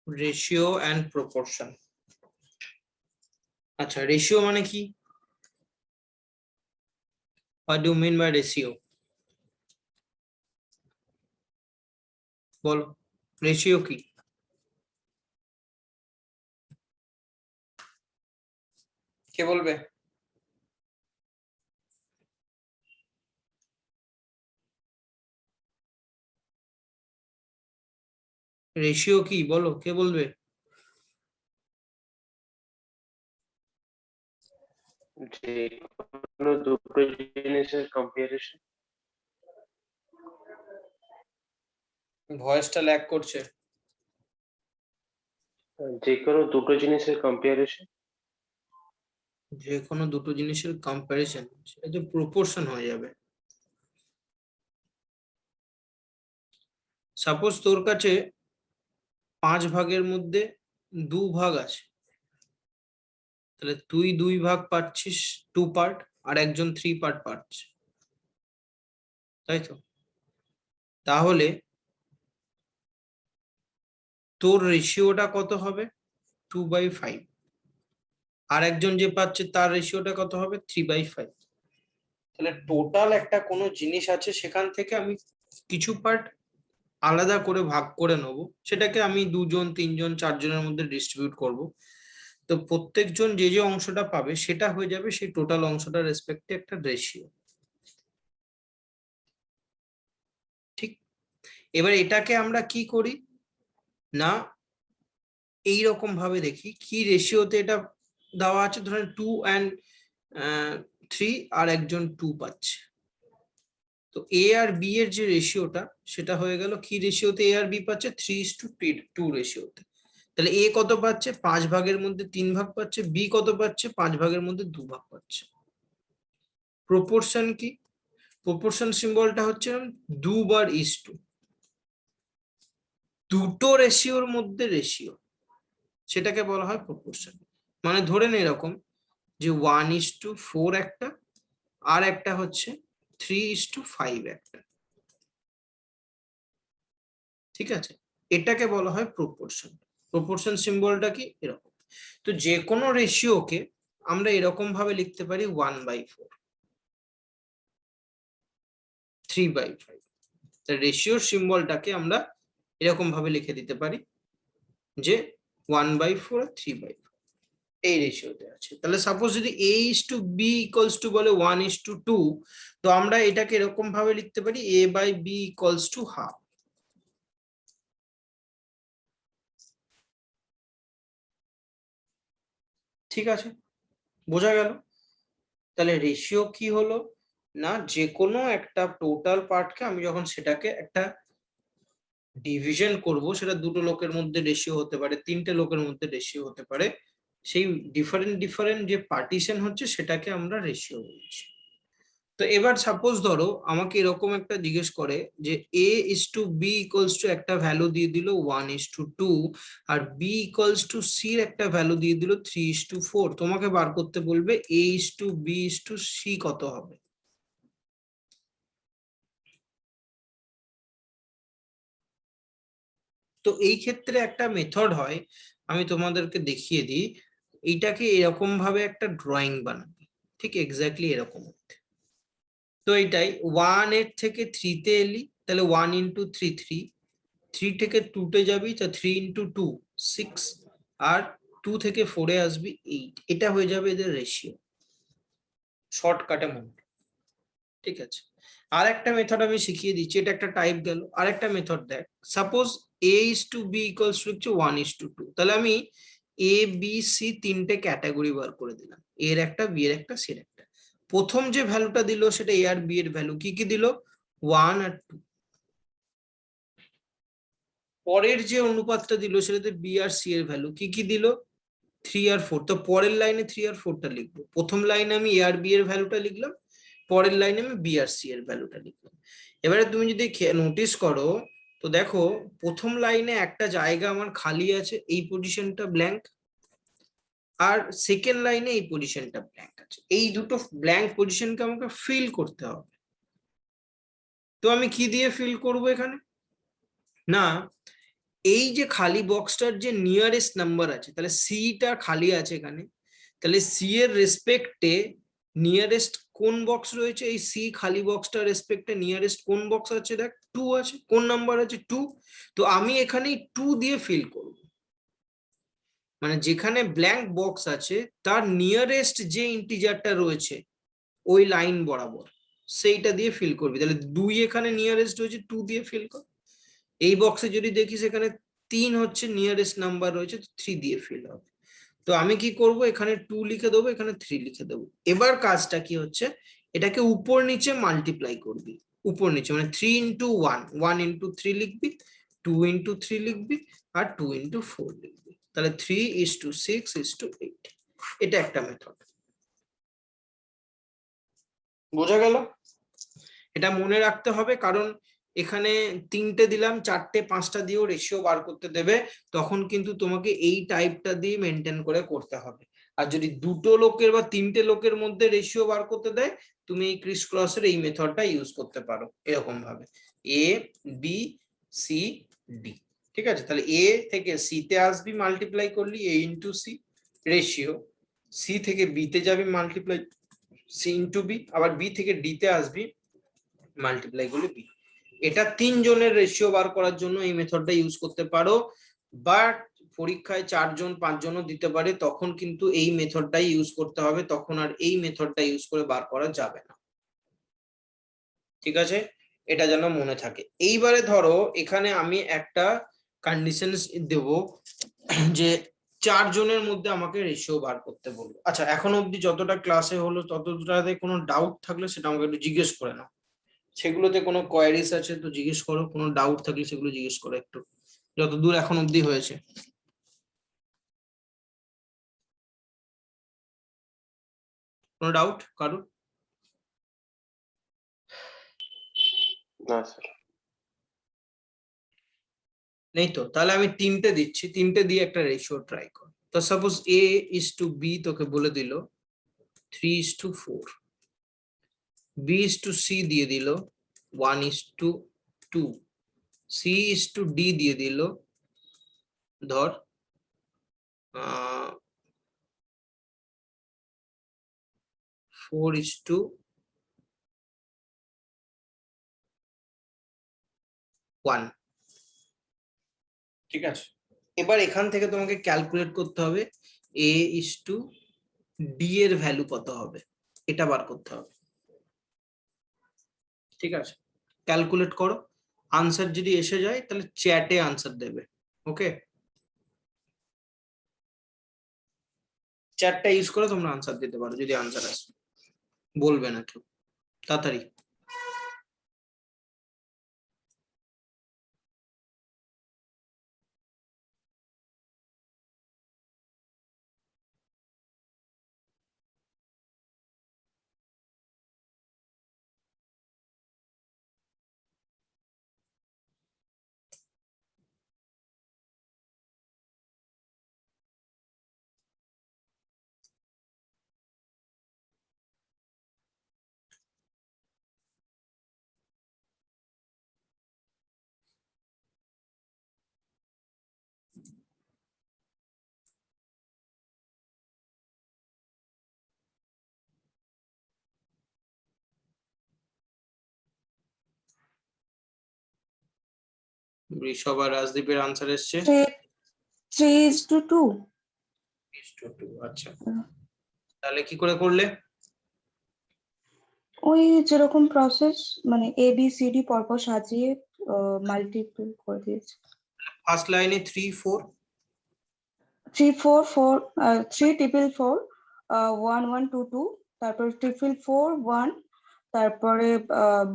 Ratio and proportion. আচ্ছা, ratio মানে কি? What do mean by ratio? বলো, রেশিও কি? কে বলবে? রেশিও কি বলো, কে বলবে? যে কোনো দুটো জিনিসের কম্পারিজন। ভয়েসটা ল্যাগ করছে। যে কোনো দুটো জিনিসের কম্পারিজন। যে কোনো দুটো জিনিসের কম্প্যারিজন, সেটা তো প্রপোর্শন হয়ে যাবে। সাপোজ তোর কাছে 5 ভাগের মধ্যে 2 ভাগ আছে, তাহলে তুই 2 ভাগ পাচ্ছিস 2 পার্ট, আর একজন 3 পার্ট পাচ্ছে, তাই তো? তাহলে তোর রেশিওটা কত হবে? 2/5। আর একজন যে পাচ্ছে তার রেশিওটা কত হবে? 3/5। তাহলে টোটাল একটা কোনো জিনিস আছে, সেখান থেকে আমি কিছু পার্ট আলাদা করে ভাগ করে নেব, সেটাকে আমি 2 জন 3 জন 4 জনের মধ্যে ডিস্ট্রিবিউট করব। তো প্রত্যেকজন যে যে অংশটা পাবে সেটা হয়ে যাবে সেই টোটাল অংশটার রেসপেক্টে একটা রেশিও। ঠিক। এবার এটাকে আমরা কি করি না, এই রকম ভাবে দেখি কি রেশিওতে এটা দেওয়া আছে। ধরেন 2 and 3, আর একজন 2 পাচ্ছে, তো এ আর বি এর যে রেশিওটা সেটা হয়ে গেল কি রেশিওতে এ আর বি পাচ্ছে? 3:2 রেশিওতে। তাহলে এ কত পাচ্ছে? 5 ভাগের মধ্যে 3 ভাগ পাচ্ছে। বি কত পাচ্ছে? 5 ভাগের মধ্যে 2 ভাগ পাচ্ছে। প্রপোর্শন কি? প্রপোর্শন সিম্বলটা হচ্ছে 2/2। দুটো রেশিওর মধ্যে রেশিও, সেটাকে বলা হয় প্রপোর্শন। মানে ধরে নে এরকম যে 1:4 একটা, আর একটা হচ্ছে 3:5 একটা। ঠিক আছে, এটাকে বলা হয় প্রপোর্শন। প্রপোর্শন সিম্বলটা কি? এরকম। তো যে কোনো রেশিওকে আমরা এরকম ভাবে লিখতে পারি 1/4, 3/5। রেশিওর সিম্বলটাকে আমরা এরকম ভাবে লিখে দিতে পারি যে 1/4 আর 3/5 এই রেশিওতে আছে। তাহলে সাপোজ যদি A:B বলে 1:2, তো আমরা এটাকে এরকম ভাবে লিখতে পারি A/B=half। ঠিক আছে, বোঝা গেল? তাহলে রেশিও কি হলো না, যে কোনো একটা টোটাল পার্টকে আমি যখন সেটাকে একটা ডিভিশন করব, সেটা দুটো লোকের মধ্যে রেশিও হতে পারে, 3টে লোকের মধ্যে রেশিও হতে পারে, সেই ডিফারেন্ট ডিফারেন্ট যে পার্টিশন হচ্ছে সেটাকে আমরা রেশিও বলছি। তো এবার সাপোজ ধরো আমাকে এরকম একটা জিজ্ঞেস করে যে A:B একটা ভ্যালু দিয়ে দিল 1:2, আর B:C একটা ভ্যালু দিয়ে দিল 3:4। তোমাকে বার করতে বলবে A:B:C কত হবে। তো এই ক্ষেত্রে একটা মেথড হয়, আমি তোমাদেরকে দেখিয়ে দিই। এইটাকে এরকম ভাবে একটা ড্রয়িং বানাবে, ঠিক এক্স্যাক্টলি এরকম। তো এইটাই 1 এর থেকে 3 তে এলি, তাহলে 1 × 3 3, 3 থেকে 2 তে যাবি, তা 3 × 2 6, আর 2 থেকে 4 এ আসবি 8। এটা হয়ে যাবে এদের রেশিও, শর্টকাটে মনে। ঠিক আছে, আর একটা মেথড আমি শিখিয়ে দিচ্ছি, এটা একটা টাইপ গেল। আর একটা মেথড দেখ, সাপোজ A:B=হচ্ছে 1:2, তাহলে আমি A B C তিনটে ক্যাটাগরি বার করে দিলাম, এর একটা, বি এর একটা, সি এর একটা। প্রথম যে ভ্যালুটা দিল সেটা এ আর বি এর ভ্যালু, কি কি দিল? 1 আর 2। পরের যে অনুপাতটা দিল সেটাতে বি আর সি এর ভ্যালু, কি কি দিল? 3 আর 4। তো পরের লাইনে 3 আর 4টা লিখবো, প্রথম লাইনে আমি এ আর বি এর ভ্যালুটা লিখলাম, পরের লাইনে আমি বি আর সি এর ভ্যালুটা লিখলাম। এবারে তুমি যদি নোটিস করো, তো দেখো প্রথম লাইনে একটা জায়গা আমার খালি আছে, এই পজিশনটা ব্ল্যাঙ্ক, আর সেকেন্ড লাইনে এই পজিশনটা ব্ল্যাঙ্ক আছে। এই দুটো ব্ল্যাঙ্ক পজিশনকে আমাকে ফিল করতে হবে। তো আমি কি দিয়ে ফিল করব এখানে না, এই যে খালি বক্সটার যে নিয়ারেস্ট নাম্বার আছে, তাহলে সিটা খালি আছে এখানে, তাহলে সি এর রেসপেক্টে নিয়ারেস্ট কোন বক্স রয়েছে? এই সি খালি বক্সটার রেসপেক্টে নিয়ারেস্ট কোন বক্স আছে? দেখ 2 আছে। কোন নাম্বার আছে? 2। তো আমি এখানে 2 দিয়ে ফিল করব, মানে যেখানে ব্ল্যাঙ্ক বক্স আছে তার নিয়ারেস্ট যে ইন্টিজারটা রয়েছে ওই লাইন বরাবর, সেইটা দিয়ে ফিল করবি। তাহলে 2 এখানে নিয়ারেস্ট হয়েছে, 2 দিয়ে ফিল কর। এই বক্সে যদি দেখিস এখানে 3 হচ্ছে নিয়ারেস্ট নাম্বার রয়েছে, তো 3 দিয়ে ফিল হবে। তো আমি কি করব, এখানে 2 লিখে দেবো, এখানে 3 লিখে দেবো। এবার কাজটা কি হচ্ছে, এটাকে উপর নিচে মাল্টিপ্লাই করবি, উপর নিচে, মানে 3 ইন্টু 1, 1 ইন্টু 3 লিখবি, 2 ইন্টু 3 লিখবি, আর 2 ইন্টু 4 লিখবি। তাহলে 3:6:8। এটা একটা মেথড। বোঝা গেল? এটা মনে রাখতে হবে, কারণ এখানে 3টে দিলাম, 4টে 5টা দিয়েও রেশিও বার করতে দেবে, তখন কিন্তু তোমাকে এই টাইপটা দিয়ে মেনটেন করে করতে হবে। আর যদি 2টো লোকের বা 3টে লোকের মধ্যে রেশিও বার করতে দেয়, তুমি এই ক্রিস ক্রসের এই মেথডটা ইউজ করতে পারো এরকম ভাবে, এ বি সি ডি। ঠিক আছে, তাহলে এ থেকে সি তে আসবি, মাল্টিপ্লাই করলি এ ইন্টু সি রেশিও, সি থেকে বি তে যাবি, মাল্টিপ্লাই সি ইন্টু বি, আবার বি থেকে ডি তে আসবি, মাল্টিপ্লাই করলে বি। এটা 3 জনের রেশিও বার করার জন্য এই মেথডটা ইউজ করতে পারো, বাট পরীক্ষায় 4 জন 5 জনও দিতে পারে, তখন কিন্তু এই মেথডটাই ইউজ করতে হবে, তখন আর এই মেথডটা ইউজ করে বার করা যাবে না। ঠিক আছে, এটা যেন মনে থাকে। এইবারে ধরো এখানে আমি একটা কন্ডিশন দেব যে 4 জনের মধ্যে আমাকে রেশিও বার করতে বলবো। আচ্ছা, এখন অবধি যতটা ক্লাসে হলো ততটাতে কোনো ডাউট থাকলে সেটা আমাকে একটু জিজ্ঞেস করে নাও। সেগুলোতে কোনো কোয়ারিজ আছে তো জিজ্ঞেস করো, কোনো ডাউট থাকলে সেগুলো জিজ্ঞেস করো একটু, যতদূর এখন অবধি হয়েছে। কোনো ডাউট কারোর? না স্যার। নেই তো? তাহলে আমি 3টে দিচ্ছি, 3টে দিয়ে একটা রেশিও ট্রাই কর। তো suppose A is to B তোকে বলে দিল 3:4, বি ইজ টু সি দিয়ে দিল 1:2, সি ইজ টু ডি দিয়ে দিল ধর 4:1। ঠিক আছে, এবার এখান থেকে তোমাকে ক্যালকুলেট করতে হবে এ ইজ টু ডি এর ভ্যালু কত হবে, এটা বার করতে হবে। ঠিক আছে, ক্যালকুলেট করো, আনসার যদি এসে যায় তাহলে চ্যাটে আনসার দেবে। ওকে, চ্যাটটা ইউজ করে তোমরা আনসার দিতে পারো, যদি আনসার আসে বলবে না কেউ, তাড়াতাড়ি। ঋষভ আর রাজদীপের আনসার এসছে 3:2। আচ্ছা, তাহলে কি করে করলে? ওই যেরকম প্রসেস, মানে এ বি সি ডি পরপর সাজিয়ে মাল্টিপল করে দিয়েছে। ফার্স্ট লাইনে 3:4, 3:4:4, 3:4:4, 1:1:2:2, তারপর 3:4:1, তারপরে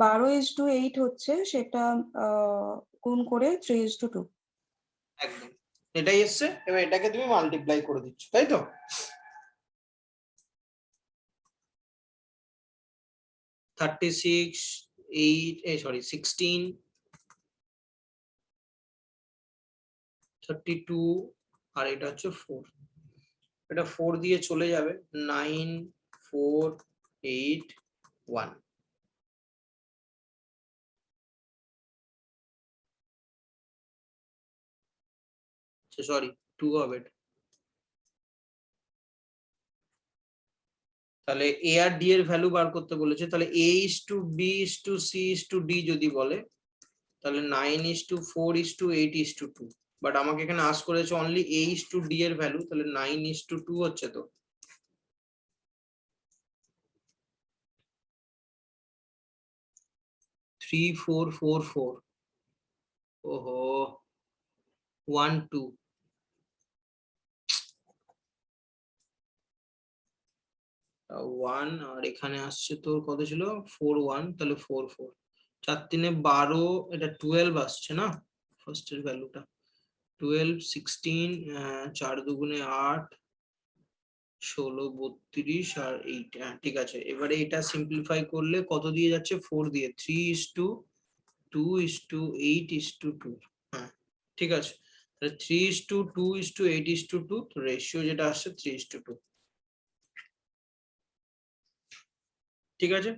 12:8 হচ্ছে, সেটা গুণ করে 3:2। একদম এটাই এসছে। এবার এটাকে তুমি মাল্টিপ্লাই করে দিচ্ছ, তাই তো? সরি 16, 32, আর এটা হচ্ছে 4। এটা 4 দিয়ে চলে যাবে, 9:4:8:1। সরি 2 হবে এটা। তাহলে এ আর ডি এর ভ্যালু বার করতে বলেছে, তাহলে A is to B is to C is to D যদি বলে তাহলে 9:4:8:2, বাট আমাকে এখানে আস্ক করেছে only A is to D এর ভ্যালু, তাহলে 9:2 হচ্ছে তো। থ্রি ফোর ফোর ফোর, ওহো 1 2, ওয়ান আর এখানে আসছে তোর কত ছিল 4 1, তাহলে 4 4, 4 3 12, এটা 12 আসছে না ফার্স্টের ভ্যালুটা, 12 16, 4 2 8, 16 32 আর 8, হ্যাঁ ঠিক আছে। এবারে এটা সিম্পলিফাই করলে কত দিয়ে যাচ্ছে 4 দিয়ে, 3:2:8:2, হ্যাঁ ঠিক আছে। তাহলে 3:2:8:2, রেশিও যেটা আসছে 3:2। ঠিক আছে,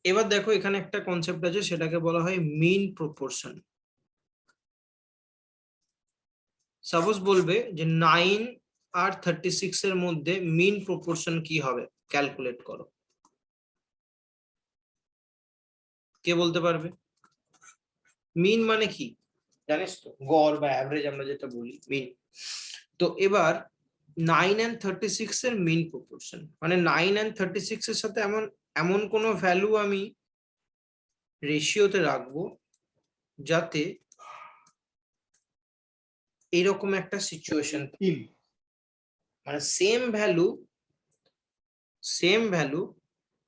এবার দেখো এখানে একটা কনসেপ্ট আছে, সেটাকে বলা হয় মিন প্রপোর্শন। সাপোজ বলবে যে 9 আর 36 এর মধ্যে মিন প্রপোর্শন কি হবে, ক্যালকুলেট করো। কে বলতে পারবে? মিন মানে কি জানিস তো, গড় বা অ্যাভারেজ আমরা যেটা বলি মিন। তো এবার 9 and 36 এর মিন প্রপোর্শন মানে 9 and 36 এর সাথে এমন এমন কোনো ভ্যালু আমি রেশিওতে রাখবো যাতে এরকম একটা সিচুয়েশন, মানে সেম ভ্যালু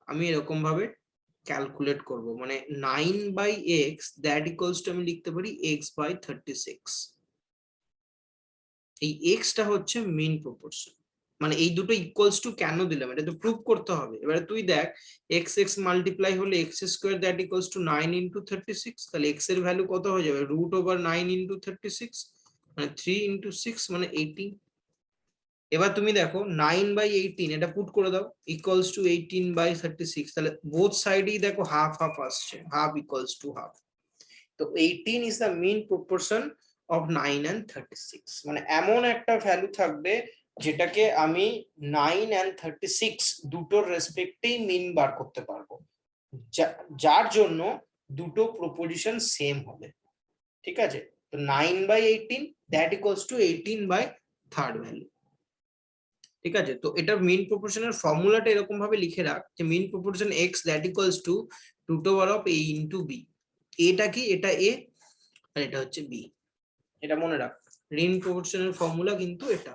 আমি এরকম ভাবে ক্যালকুলেট করব, মানে 9/x দ্যাট ইকুয়ালস টু আমি লিখতে পারি x/36। এই এক্সটা হচ্ছে মিন প্রপোর্শন। মানে এই দুটো ইকুয়ালস টু কেন দিলাম এটা তো প্রুভ করতে হবে। এবারে তুই দেখ এক্স এক্স মাল্টিপ্লাই হলে x square that equals two 9 × 36, তাহলে এক্স এর ভ্যালু কত হয়ে যাবে √9 × 36, মানে 3 × 6 মানে 18। এবার তুমি দেখো 9/18 এটা পুট করে দাও ইকুয়ালস টু 18/36, তাহলে বোথ সাইডেই দেখো হাফ হাফ আসছে, হাফ ইকুয়ালস টু হাফ। তো 18 is the mean proportion of 9 and 36, মানে এমন একটা ভ্যালু থাকবে যেটাকে আমি 9 and 36 দুটোর রেসপেক্টেই মিন বার করতে পারবো, যার জন্য দুটো প্রপোজিশন সেম হবে। ঠিক আছে, তো 9/18 দ্যাট ইকুয়ালস টু 18/3 ভ্যালু। ঠিক আছে, তো এটার মিন প্রপোর্শনের ফর্মুলাটা এরকম ভাবে লিখে রাখ যে mean proportion x that equals to √a into B. এটা কি, এটা এ আর এটা হচ্ছে বি, এটা মনে রাখ। মিন প্রপোর্শনের ফর্মুলা কিন্তু এটা।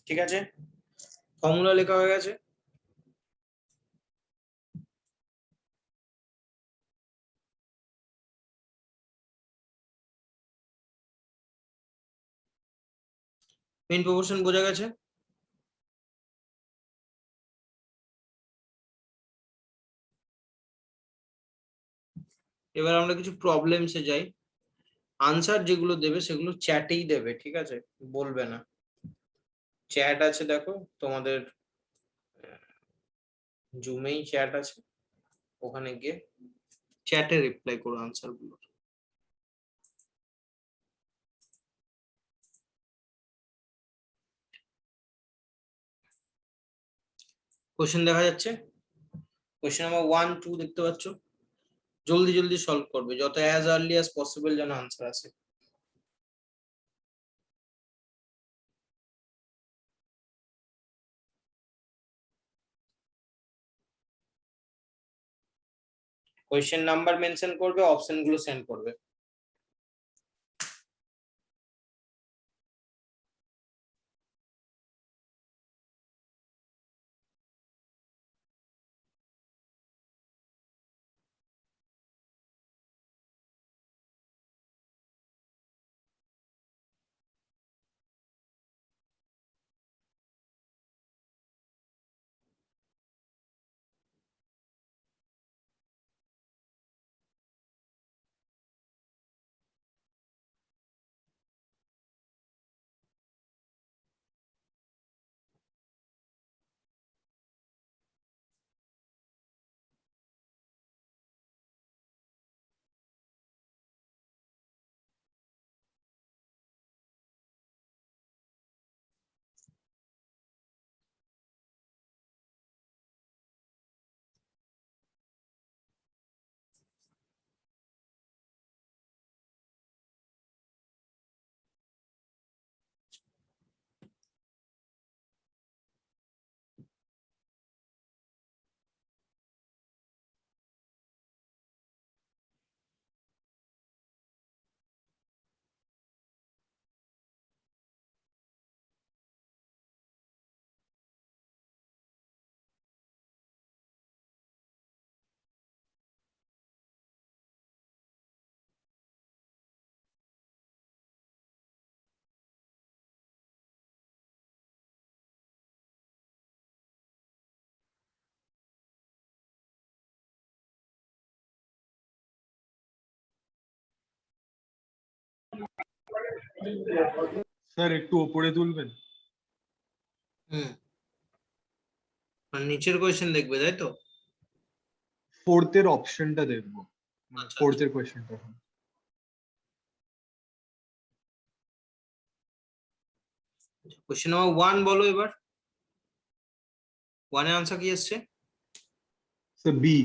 ঠিক আছে, ফর্মুলা লেখা হয়ে গেছে। মিন প্রপোর্শন বোঝা গেছে। এবার আমরা কিছু প্রবলেমসে যাই। আনসার যেগুলো দেবে সেগুলো চ্যাটেই দেবে, ঠিক আছে, বলবে না। চ্যাট আছে দেখো তোমাদের, জুমেই চ্যাট আছে, ওখানে গিয়ে চ্যাটে রিপ্লাই করো আনসার গুলো। কোশ্চেন দেখা যাচ্ছে, কোশ্চেন নাম্বার 1 2 দেখতে পাচ্ছ। জলদি জলদি সলভ করবে, যত অ্যাজ আর্লি অ্যাজ পসিবল যেন আনসার আসে। কোশ্চেন নাম্বার মেনশন করবে, অপশন গুলো সেন্ড করবে। স্যার একটু উপরে তুলবেন। হুম, আর নিচের কোয়েশ্চেন দেখবে তাই তো? ফোর্থ এর অপশনটা দেখবো, আচ্ছা, ফোর্থ এর কোয়েশ্চেনটা। কোয়েশ্চেন নাম্বার 1 বলো এবার। 1 এর আনসার কি এসছে? Sir B.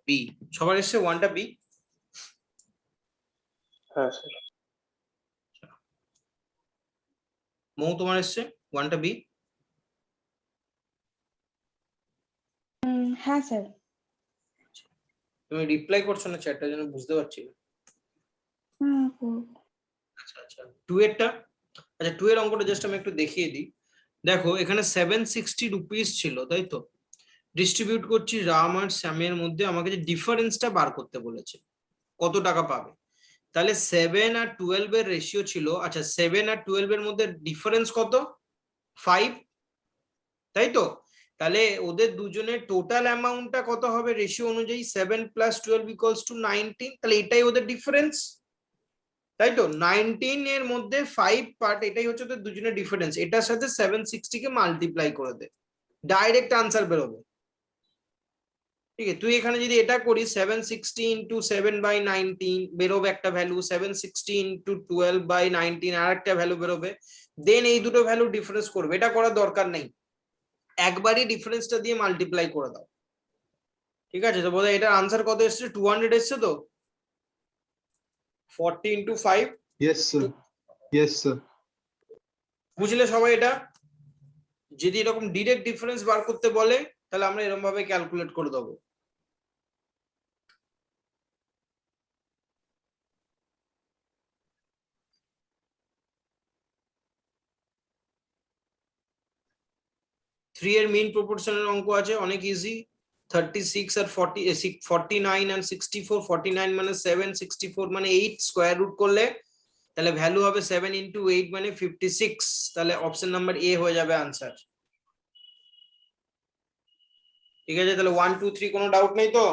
বি। সবার এসছে 1টা বি। হ্যাঁ স্যার। মৌ তোমার এসছে 1টা বি। হ্যাঁ স্যার। তুমি রিপ্লাই করছো না চ্যাটটার জন্য বুঝতে পারছি না। হ্যাঁ আচ্ছা আচ্ছা 2 এরটা। আচ্ছা 2 এর অঙ্কটা জাস্ট আমি একটু দেখিয়ে দিই। দেখো এখানে 760 রুপিস ছিল তাই তো? ডিস্ট্রিবিউট করছি রাম আর শ্যামের মধ্যে, আমাকে যে ডিফারেন্সটা বার করতে বলেছে কত টাকা পাবে। তাহলে 7 আর 12 এর রেশিও ছিল, আচ্ছা 7 আর 12 এর মধ্যে ডিফারেন্স কত? 5, তাই তো? তাহলে ওদের দুজনের টোটাল অ্যামাউন্টটা কত হবে রেশিও অনুযায়ী? 7 + 12 = 19। তাহলে এটাই ওদের ডিফারেন্স, তাই তো? 19 এর মধ্যে 5 পার্ট, এটাই হচ্ছে ওদের দুজনের ডিফারেন্স। এটার সাথে 760 কে মাল্টিপ্লাই করে দে, ডাইরেক্ট আনসার বেরোবে। ঠিক আছে, তুই এখানে যদি এটা করিস 760 × 7/19 বেরোবে একটা ভ্যালু, 760 × 12/19 আর একটা ভ্যালু বেরোবে। দেন এই দুটো ভ্যালু ডিফারেন্স করবে, এটা করার দরকার নেই, একবারই ডিফারেন্সটা দিয়ে মাল্টিপ্লাই করে দাও। ঠিক আছে, তো বোধহয় এটার আনসার কত এসছে? 200 এসছে তো? 40 × 5। Yes sir, yes sir. বুঝলে সবাই? এটা যদি এরকম ডিরেক্ট ডিফারেন্স বার করতে বলে তাহলে আমরা এরকম ভাবে ক্যালকুলেট করে দেবো। থ্রি এর মিন প্রপোর্শনের অঙ্ক আছে, অনেক ইজি। 36 আর 40, 49 আর 64। 49 মানে 7, 64 মানে 8, স্কোয়ার রুট করলে তাহলে ভ্যালু হবে 7 × 8 মানে 56। তাহলে অপশন নাম্বার এ হয়ে যাবে আনসার। ঠিক আছে, তাহলে 1 2 3 কোনো ডাউট নেই তো?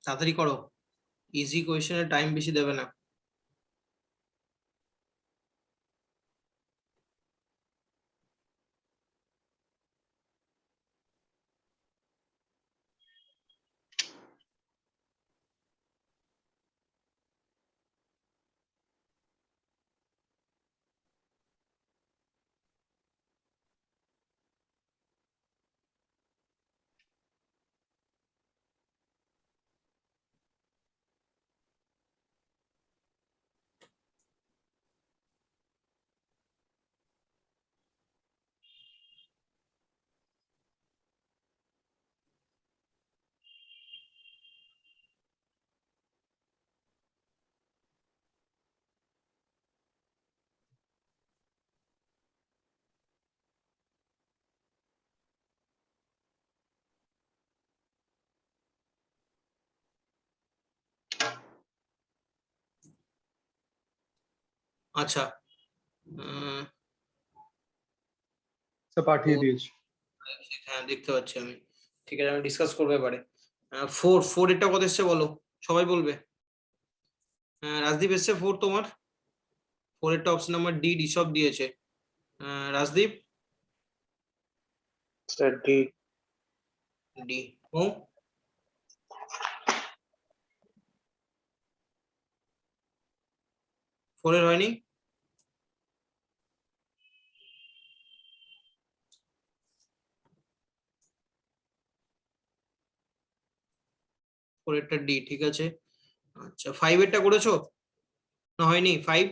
তাড়াতাড়ি করো, ইজি কোয়েশ্চেনের টাইম বেশি দেবে না। আচ্ছা স্যার পাঠিয়ে দিয়েছি। হ্যাঁ দেখতে পাচ্ছি আমি। ঠিক আছে, আমি ডিসকাস করবো এবারে। 4 এটা কত এসছে বলো, সবাই বলবে। রাজদীপ এসছে 4 তোমার? 4 এরটা অপশন নাম্বার ডি সব দিয়েছে। Rajdeep sir D. ডি। ও 4 এর হয়নি? পরেরটা ডি, ঠিক আছে। আচ্ছা 5 এরটা করেছো না হয়নি? 5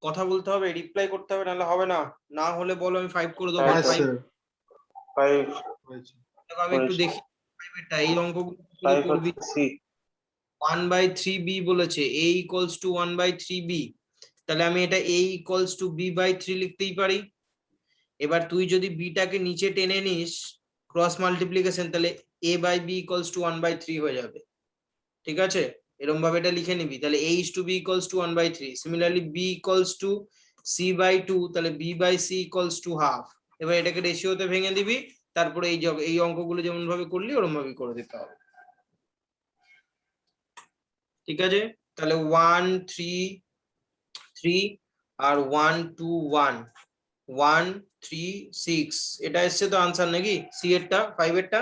কথা বলতে হবে, রিপ্লাই করতে হবে, নাহলে হবে না। না হলে বলো, আমি 5 করে দেবো। হ্যাঁ 5 স্যার ফাইভ হয়েছে। আমি একটু করেছি। দেখি 5 এরটা এই অঙ্কগুলো কি করে ফাইভ করবি। হচ্ছে সি। 1/3b বলেছে, a ইকুয়ালস টু 1/3b, তাহলে আমি এটা a ইকুয়ালস টু b/3 লিখতেই পারি। এবার তুই যদি বিটাকে নিচে টেনে নিস ক্রস মাল্টিপ্লিকেশন, তাহলে a by b equals to 1/3 হয়ে যাবে। ঠিক আছে, এরকম ভাবে এটা লিখে নিবি, তাহলে a is to b equals to 1/3। Similarly b equals to c/2, তাহলে b by c equals to half। এবার এটাকে রেশিওতে ভেঙে দিবি, তারপরে এই অঙ্কগুলো যেমন ভাবে করলি ওরকম ভাবে করে দিতে হবে। ঠিক আছে, তাহলে 1 3 3 আর 1 2 1 1 3 6 এটা এসছে তো আনসার নাকি? সি এরটা 5 এরটা।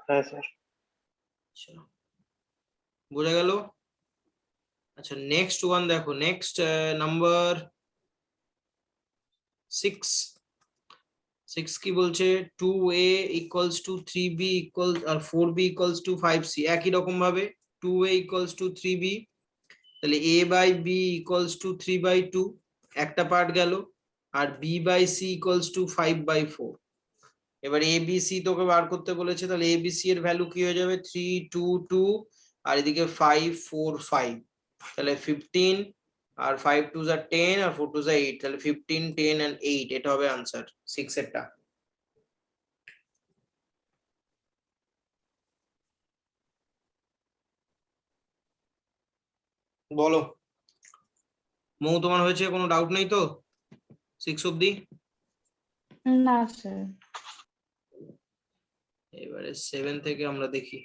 হ্যাঁ স্যার। আচ্ছা, বোঝা গেল। আচ্ছা নেক্সট ওয়ান দেখো, নেক্সট নাম্বার 6 কি বলছে, 2a equals to 3b equal আর 4b ইকুয়ালস টু 5c। একই রকম ভাবে 2a ইকুয়ালস টু 3b, তাহলে a by b equals to 3/2, একটা পার্ট গেল। আর b by c equals to 5/4। এবার a b c তোকে বার করতে বলেছে, তাহলে a b c এর ভ্যালু কি হয়ে যাবে, 3 2 2 আর এদিকে 5 4 5, তাহলে 15 আর 5 2 are 10 আর 4 2 are 8, তাহলে 15 10 and 8 এটা হবে আনসার 6 এরটা। বলো মৌ, তোমার হয়েছে? কোনো ডাউট নেই তো 6 অব্দি? না স্যার। এবারে 7 থেকে আমরা দেখি।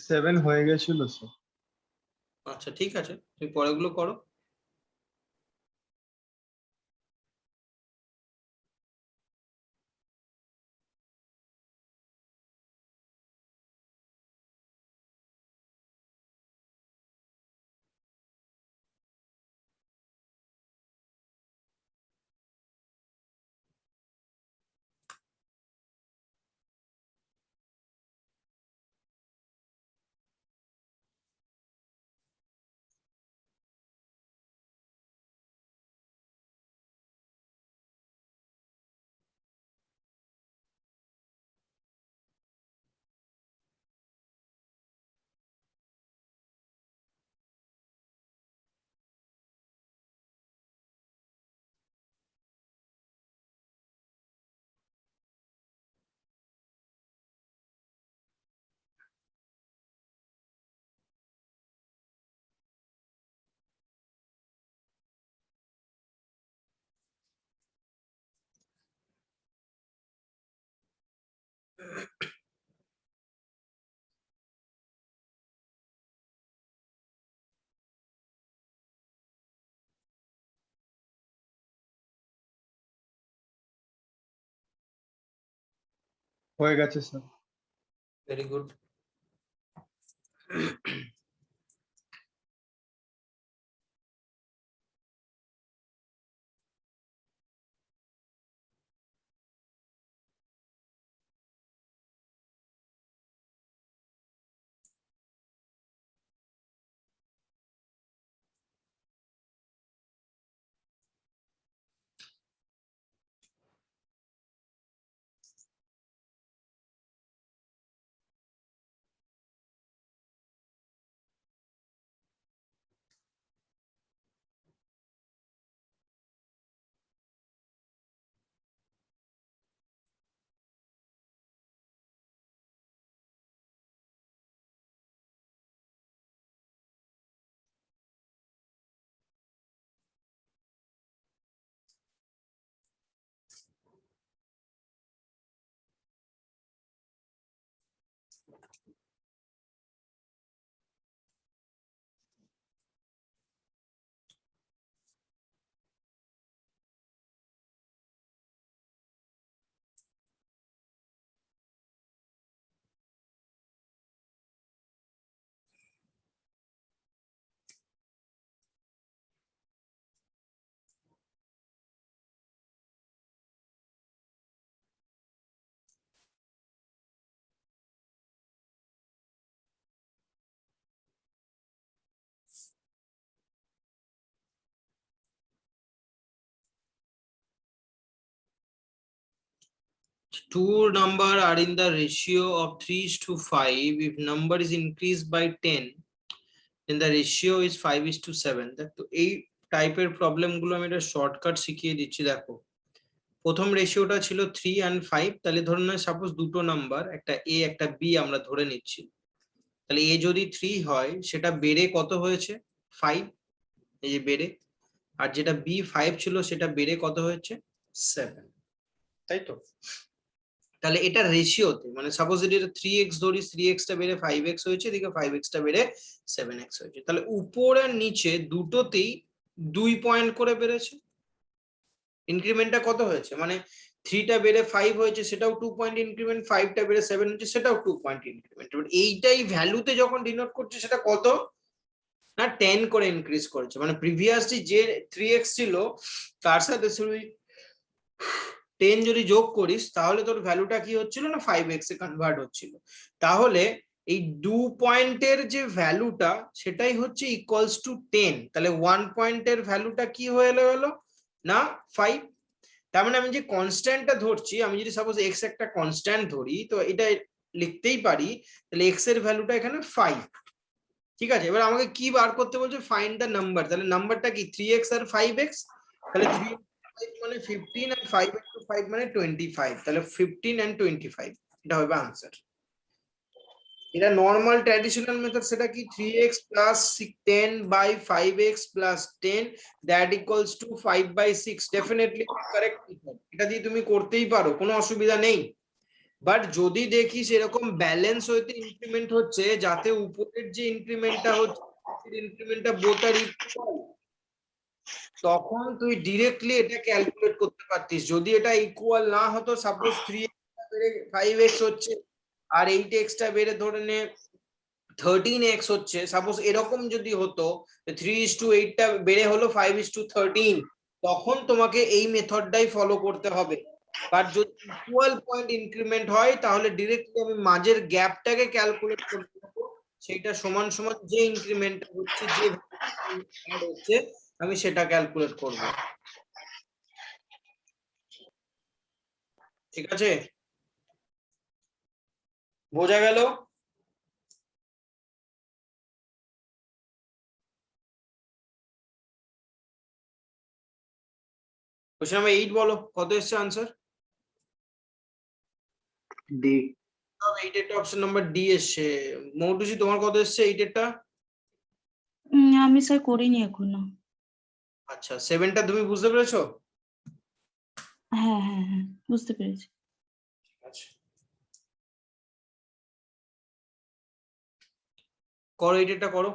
সেভেন হয়ে গেছিল স্যার। আচ্ছা ঠিক আছে, তুমি পরেগুলো করো। হয়ে গেছে sir. Very good. two number are in the ratio of 3:5. If number is increased by 10, then the ratio is 5:7. তো এই টাইপের প্রবলেম গুলো আমি একটা শর্টকাট শিখিয়ে দিচ্ছি। দেখো, প্রথম রেশিওটা ছিল 3 and 5, তাহলে ধরুন না সাপোজ দুটো নাম্বার, একটা এ একটা বি আমরা ধরে নিচ্ছি। তাহলে এ যদি 3 হয়, সেটা বেড়ে কত হয়েছে? 5, এই যে বেড়ে। আর যেটা বি 5 ছিল, সেটা বেড়ে কত হয়েছে? 7, তাই তো? তাহলে এটা রেশিওতে, মানে সাপোজ এটা 3x ধরি, 3x টা বেড়ে 5x হয়েছে, এদিকে 5x টা বেড়ে 7x হয়েছে। তাহলে উপর আর নিচে দুটোতেই 2 পয়েন্ট করে বেড়েছে। ইনক্রিমেন্টটা কত হয়েছে? মানে 3 টা বেড়ে 5 হয়েছে, সেটাও 2 পয়েন্ট ইনক্রিমেন্ট, 5 টা বেড়ে 7 হয়েছে, সেটাও 2 পয়েন্ট ইনক্রিমেন্ট। এইটাই ভ্যালুতে যখন ডিনোট করছে, সেটা কত না 10 করে ইনক্রিজ করেছে। মানে প্রিভিয়াসলি যে 3x ছিল, তার সাথে 10 যদি যোগ করিস, তাহলে তোর ভ্যালুটা কি হচ্ছিল না 5x এ কনভার্ট হচ্ছিল। তাহলে এই 2 পয়েন্টের যে ভ্যালুটা, সেটাই হচ্ছে ইকুয়ালস টু 10। তাহলে 1 পয়েন্টের ভ্যালুটা কি হয়ে গেল না 5। তার মানে আমি যে কনস্ট্যান্টটা ধরছি, আমি যদি সাপোজ x একটা কনস্ট্যান্ট ধরি, তো এটা লিখতেই পারি, তাহলে x এর ভ্যালুটা এখানে 5। ঠিক আছে, এবার আমাকে কি বার করতে বলছে? Find the number. তাহলে নাম্বারটা কি 3x আর 5x। তাহলে 3 মানে 15 আর 5 into 5 মানে 25। তাহলে 15 and 25 এটা হবে आंसर। এটা নরমাল ট্র্যাডিশনাল মেথড, সেটা কি 3x plus 10 by 5x plus 10 that equals to 5 by 6, definitely correct method. এটা দিয়ে তুমি করতেই পারো, কোনো অসুবিধা নেই। বাট যদি দেখিস এরকম ব্যালেন্স হইতে ইনক্রিমেন্ট হচ্ছে, যাতে উপরের যে ইনক্রিমেন্টটা হচ্ছে, ইনক্রিমেন্টটা বোথ আর ইকুয়াল, তখন তুই ডিরেক্টলি এটা ক্যালকুলেট করতে পারতিস। যদি এটা ইকুয়াল না হতো, সাপোজ 3x বেড়ে 5x হচ্ছে, আর 8x টা বেড়ে ধরে নে 13x হচ্ছে, সাপোজ এরকম যদি হতো, 3:8 টা বেড়ে হলো 5:13, তখন তোমাকে এই মেথডটাই ফলো করতে হবে। বাট যদি ইকুয়াল পয়েন্ট ইনক্রিমেন্ট হয়, তাহলে ডিরেক্টলি আমি মাঝের গ্যাপটাকে ক্যালকুলেট করতে পারবো, সেটা সমান সমান যে ইনক্রিমেন্টটা হচ্ছে, যে অ্যাড হচ্ছে, আমি সেটা ক্যালকুলেট করব। ঠিক আছে, বোঝা গেল? কোশ্চেন নাম্বার 8 বলো, কত এসছে আনসার? D. 8 এর অপশন নাম্বার ডি এসছে। মৌটুসি, তোমার কত এসছে 8 এরটা? আমি স্যার করিনি এখনো। আচ্ছা, 7টা তুমি বুঝতে পেরেছো? হ্যাঁ হ্যাঁ হ্যাঁ, বুঝতে পেরেছি। আচ্ছা, করো 8 এরটা করো।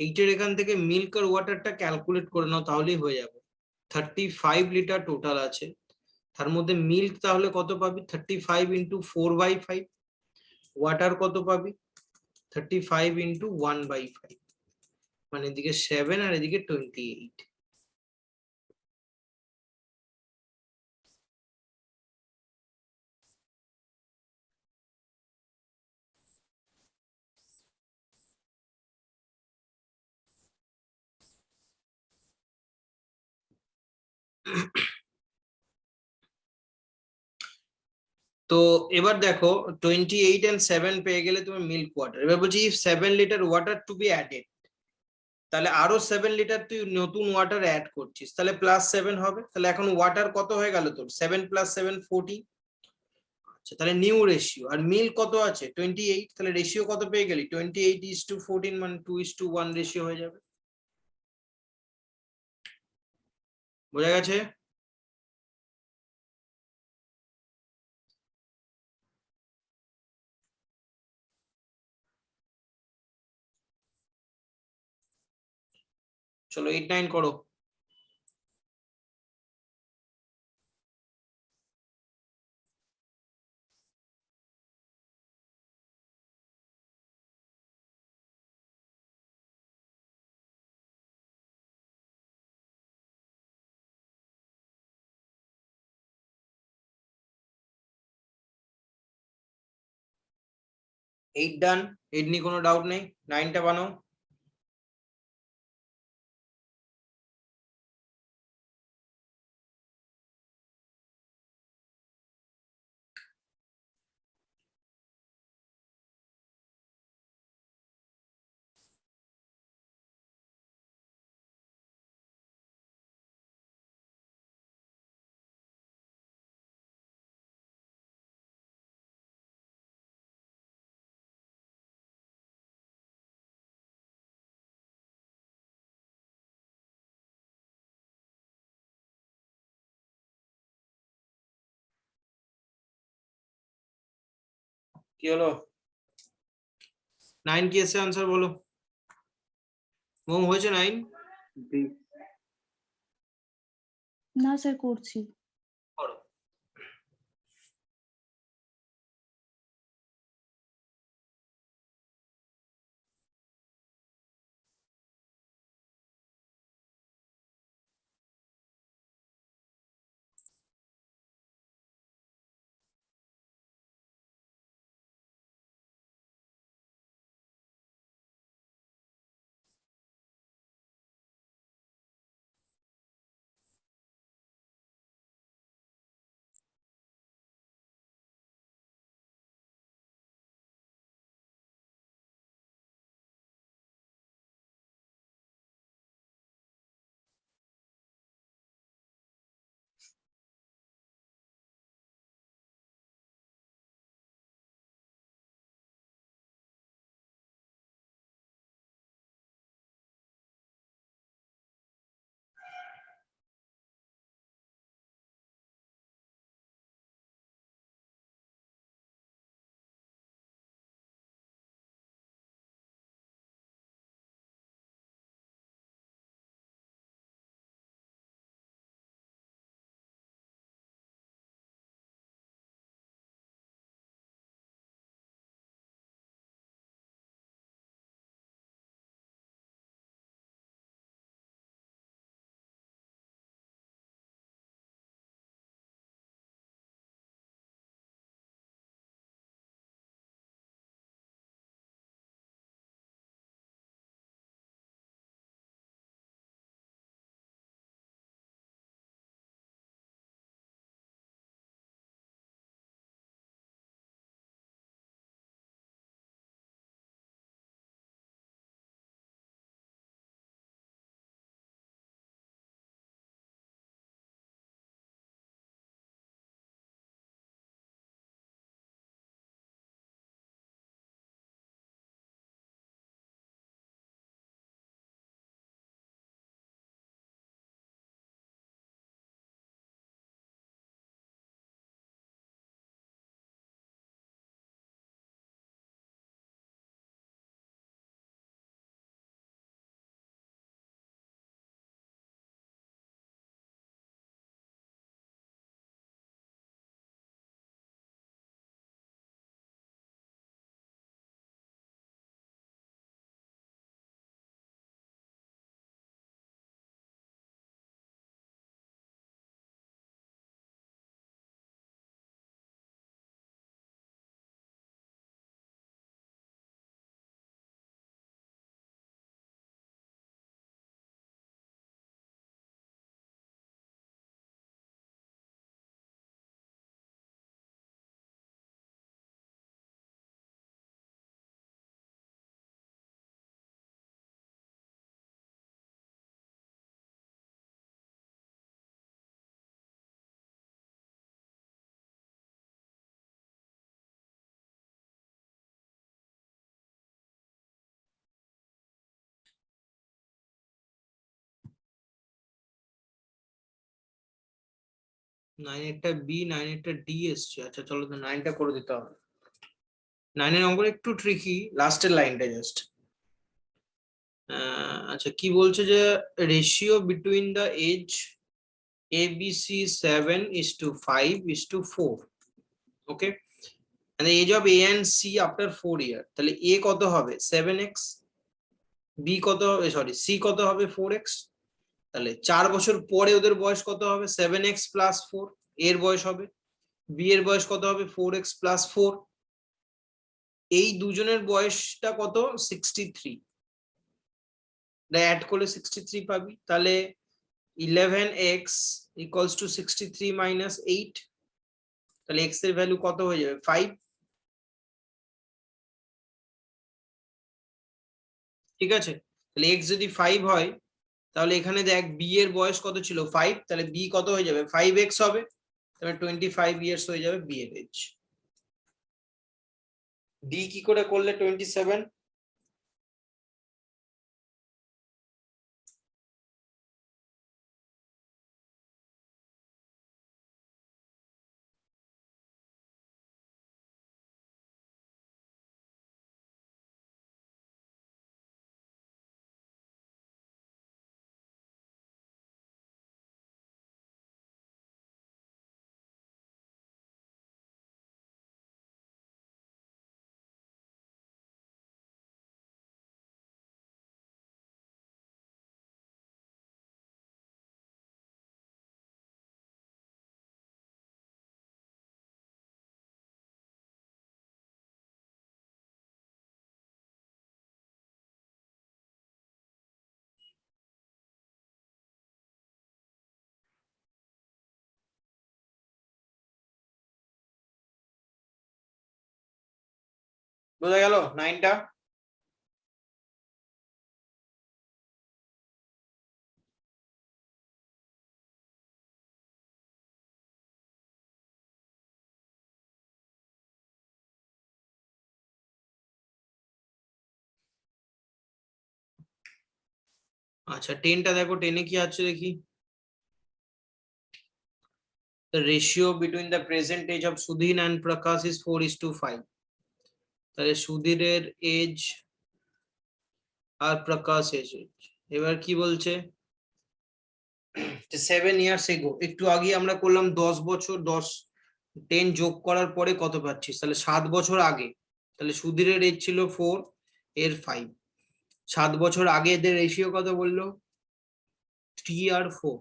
এইটার এখান থেকে মিল্ক আর ওয়াটারটা ক্যালকুলেট করে নাও, তাহলেই হয়ে যাবে। 35 লিটার টোটাল আছে, তার মধ্যে মিল্ক তাহলে কত পাবি, 35 ইন্টু 4/5। ওয়াটার কত পাবি, 35 ইন্টু 1/5, মানে এদিকে 7 আর এদিকে 28। তো এবার দেখো 28 and 7 পেয়ে গেলে তুমি মিল্ক ওয়াটার। এবার বলছি if 7 litre water to be added, তাহলে আরো 7 লিটার তুই নতুন ওয়াটার অ্যাড করছিস, তাহলে +7 হবে। তাহলে এখন ওয়াটার কত হয়ে গেল তোর, 7 + 7 14। আচ্ছা, তাহলে নিউ রেশিও। আর মিল্ক কত আছে, 28, তাহলে রেশিও কত পেয়ে গেলি, 28:14, মানে 2:1 রেশিও হয়ে যাবে। বোঝা গেছে? চলো 8, 9 করো। এইট ডান, 8 নিয়ে কোনো ডাউট নেই। 9টা বানাও। কি হলো, 9 কি এসে আনসার বলো। মোম হয়েছে 9? বি। না স্যার করছি। করো। 9 একটা বি 9 একটা ডি এসছে। আচ্ছা চলো তো 9টা করে দিতে হবে। 9এর অঙ্ক একটু ট্রিকি, লাস্টের লাইনটা জাস্ট। আচ্ছা কি বলছে যে ratio between the age ABC 7:5:4, okay, and the age of A and C after 4 year, তাহলে A কত হবে 7x, B কত হবে, সরি C কত হবে 4x, তাহলে 4 বছর পরে ওদের বয়স কত হবে 7x প্লাস 4 এর বয়স হবে, B এর বয়স কত হবে 4x প্লাস 4, এই দুজনের বয়সটা কত 63, অ্যাড করলে 63 পাবি, তাহলে 11x equals to 63 minus 8, তাহলে x এর ভ্যালু কত হয়ে যাবে 5, ঠিক আছে। তাহলে x যদি 5 হয় তাহলে এখানে দেখ b এর বয়স কত ছিল 5, তাহলে b কত হয়ে যাবে 5x হবে, তাহলে 25 ইয়ার্স হয়ে যাবে b এর এজ। d কি করে করলে 27, বোঝা গেল 9টা। আচ্ছা 10টা দেখো, 10এ কি আছে দেখি, the ratio between the present age of Sudhin and Prakash is 4:5, তাহলে সুধীরের এজ আর প্রকাশের এজ, এবার কি বলছে 7 ইয়ার্স এগো, একটু আগে আমরা করলাম 10 বছর 10 যোগ করার পরে কত পাচ্ছিস, তাহলে 7 বছর আগে, তাহলে সুধীরের এজ ছিল 4 এর 5, 7 বছর আগে এদের রেশিও কত বললো 3 আর 4,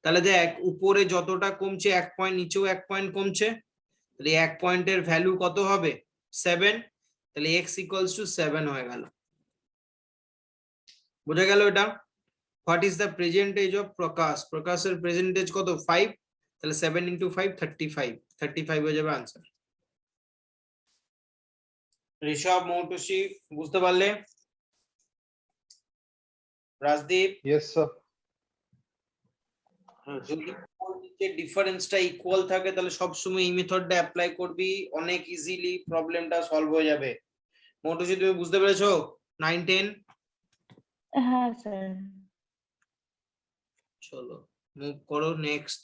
তাহলে দেখ উপরে যতটা কমছে 1 পয়েন্ট, নিচেও 1 পয়েন্ট কমছে, তাহলে 1 পয়েন্টের ভ্যালু কত হবে 7, তাহলে x ইকুয়ালস টু 7 হয়ে গেল। বোঝা গেল এটা। What is the present age of Prakash, প্রকাশের প্রেজেন্ট এজ কত 5, তাহলে 7 ইন্টু 5 35 হয়ে যাবে আনসার। ঋষভ মৌটুসি বুঝতে পারলে, রাজদীপ Yes, sir. যদি ডিফারেন্সটা ইকুয়াল থাকে তাহলে সবসময় এই মেথডটা অ্যাপ্লাই করবি, অনেক ইজিলি প্রবলেমটা সলভ হয়ে যাবে। মৌটুসি তুমি বুঝতে পেরেছো 9 10, হ্যাঁ স্যার। চলো মুভ করো নেক্সট।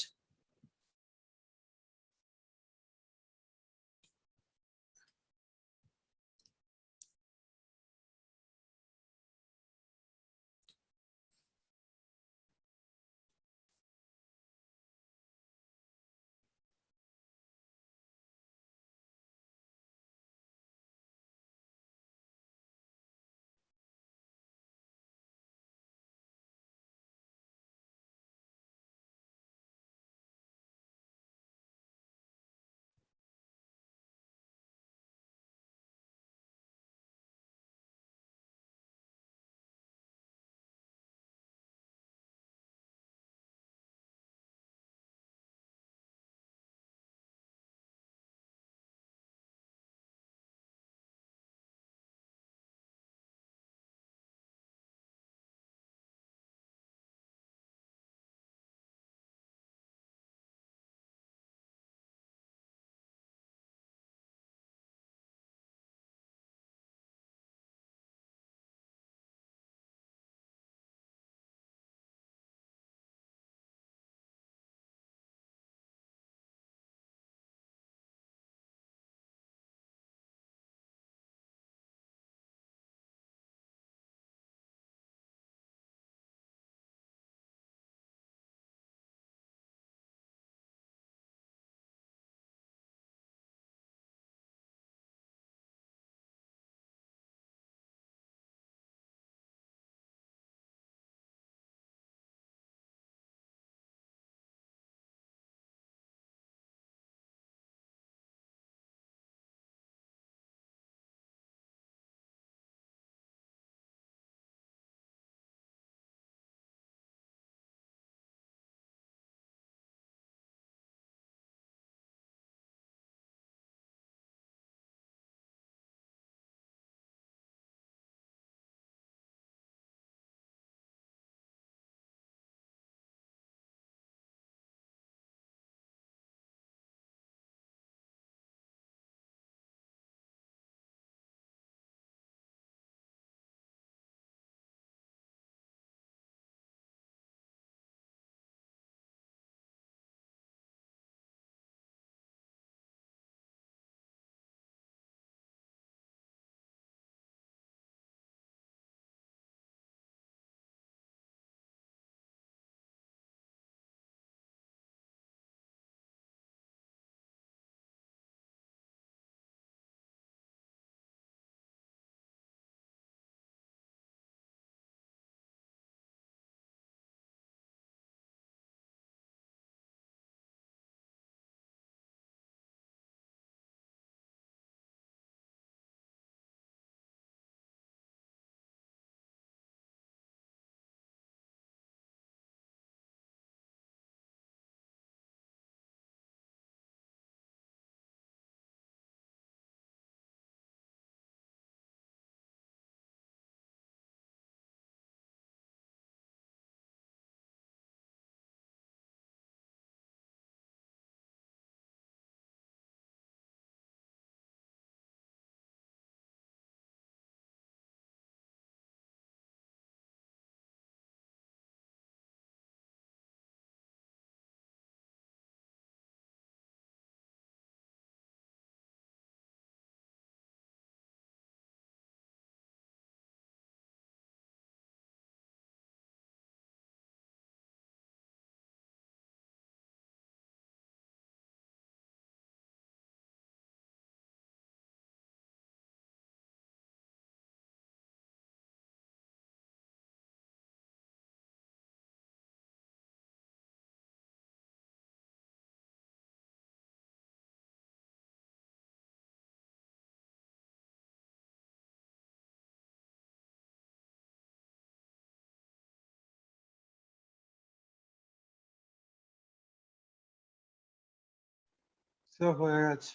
স্যার হয়ে গেছে।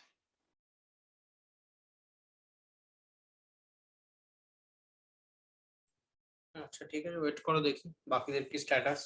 আচ্ছা ঠিক আছে, ওয়েট করো দেখি বাকিদের কি স্ট্যাটাস।